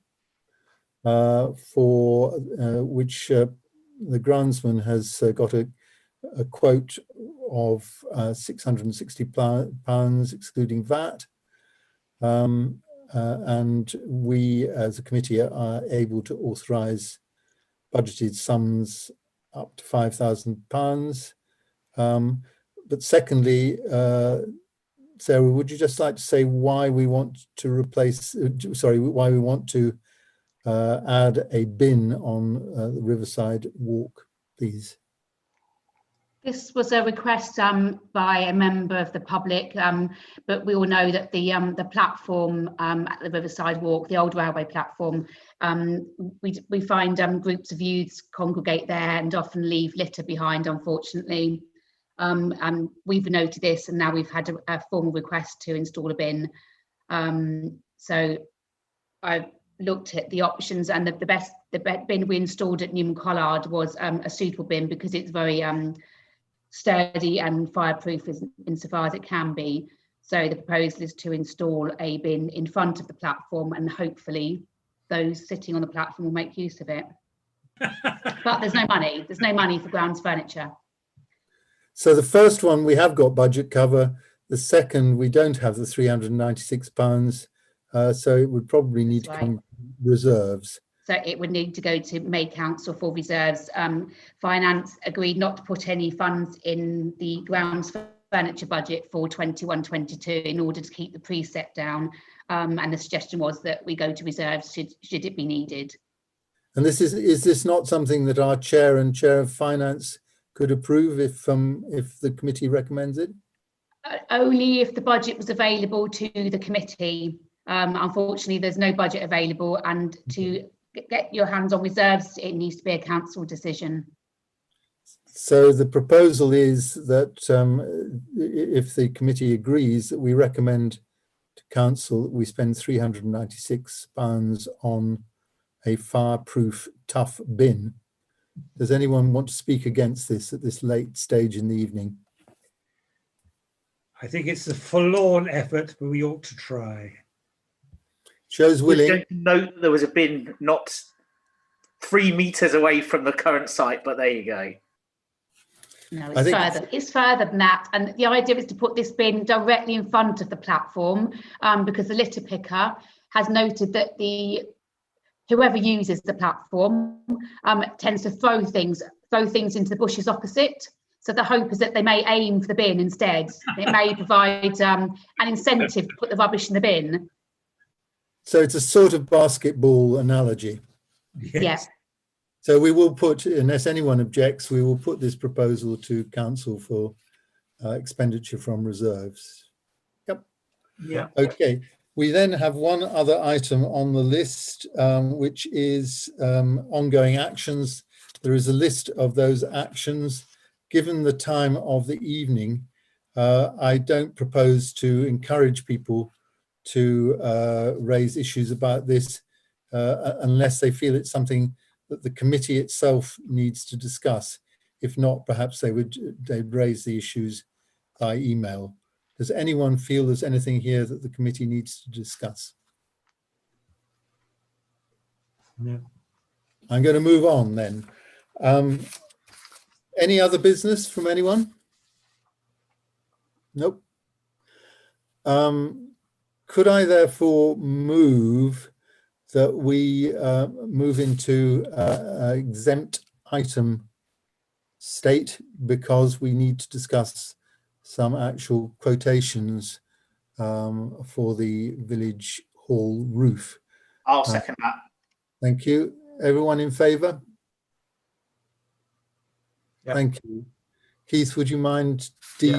for which the groundsman has got a quote of £660 excluding VAT. And we as a committee are able to authorise budgeted sums up to £5,000. But secondly, Sarah, would you just like to say why we want to replace, why we want to add a bin on the Riverside Walk, please? This was a request by a member of the public, but we all know that the platform at the Riverside Walk, the old railway platform, we find groups of youths congregate there and often leave litter behind, unfortunately. And we've noted this, and now we've had a formal request to install a bin. So I've looked at the options, and the bin we installed at Newman Collard was a suitable bin because it's very sturdy and fireproof insofar as it can be. So the proposal is to install a bin in front of the platform, and hopefully those sitting on the platform will make use of it. But there's no money. There's no money for grounds furniture. So the first one, we have got budget cover. The second, we don't have the £396. So it would probably need to come reserves. So it would need to go to May Council for reserves. Finance agreed not to put any funds in the grounds furniture budget for 21-22 in order to keep the preset down. And the suggestion was that we go to reserves should it be needed. And this is this not something that our chair and chair of finance could approve if the committee recommends it? Only if the budget was available to the committee. Unfortunately, there's no budget available, and to get your hands on reserves, it needs to be a council decision. So the proposal is that if the committee agrees, that we recommend to council that we spend £396 on a fireproof tough bin. Does anyone want to speak against this at this late stage in the evening? I think it's a forlorn effort, but we ought to try. Shows willing. Note there was a bin not 3 metres away from the current site, but there you go. No, it's further than that. And the idea is to put this bin directly in front of the platform because the litter picker has noted that whoever uses the platform tends to throw things into the bushes opposite. So the hope is that they may aim for the bin instead. It may provide an incentive to put the rubbish in the bin. So it's a sort of basketball analogy. Yes. Yeah. So we will put, unless anyone objects, we will put this proposal to council for expenditure from reserves. Yep. Yeah. Okay. We then have one other item on the list, which is ongoing actions. There is a list of those actions. Given the time of the evening, I don't propose to encourage people to raise issues about this unless they feel it's something that the committee itself needs to discuss. If not, perhaps they'd raise the issues by email. Does anyone feel there's anything here that the committee needs to discuss? No. I'm going to move on then. Any other business from anyone? Nope. Could I therefore move that we move into exempt item state, because we need to discuss some actual quotations for the village hall roof. I'll second that. Thank you. Everyone in favour? Yep. Thank you. Keith, would you mind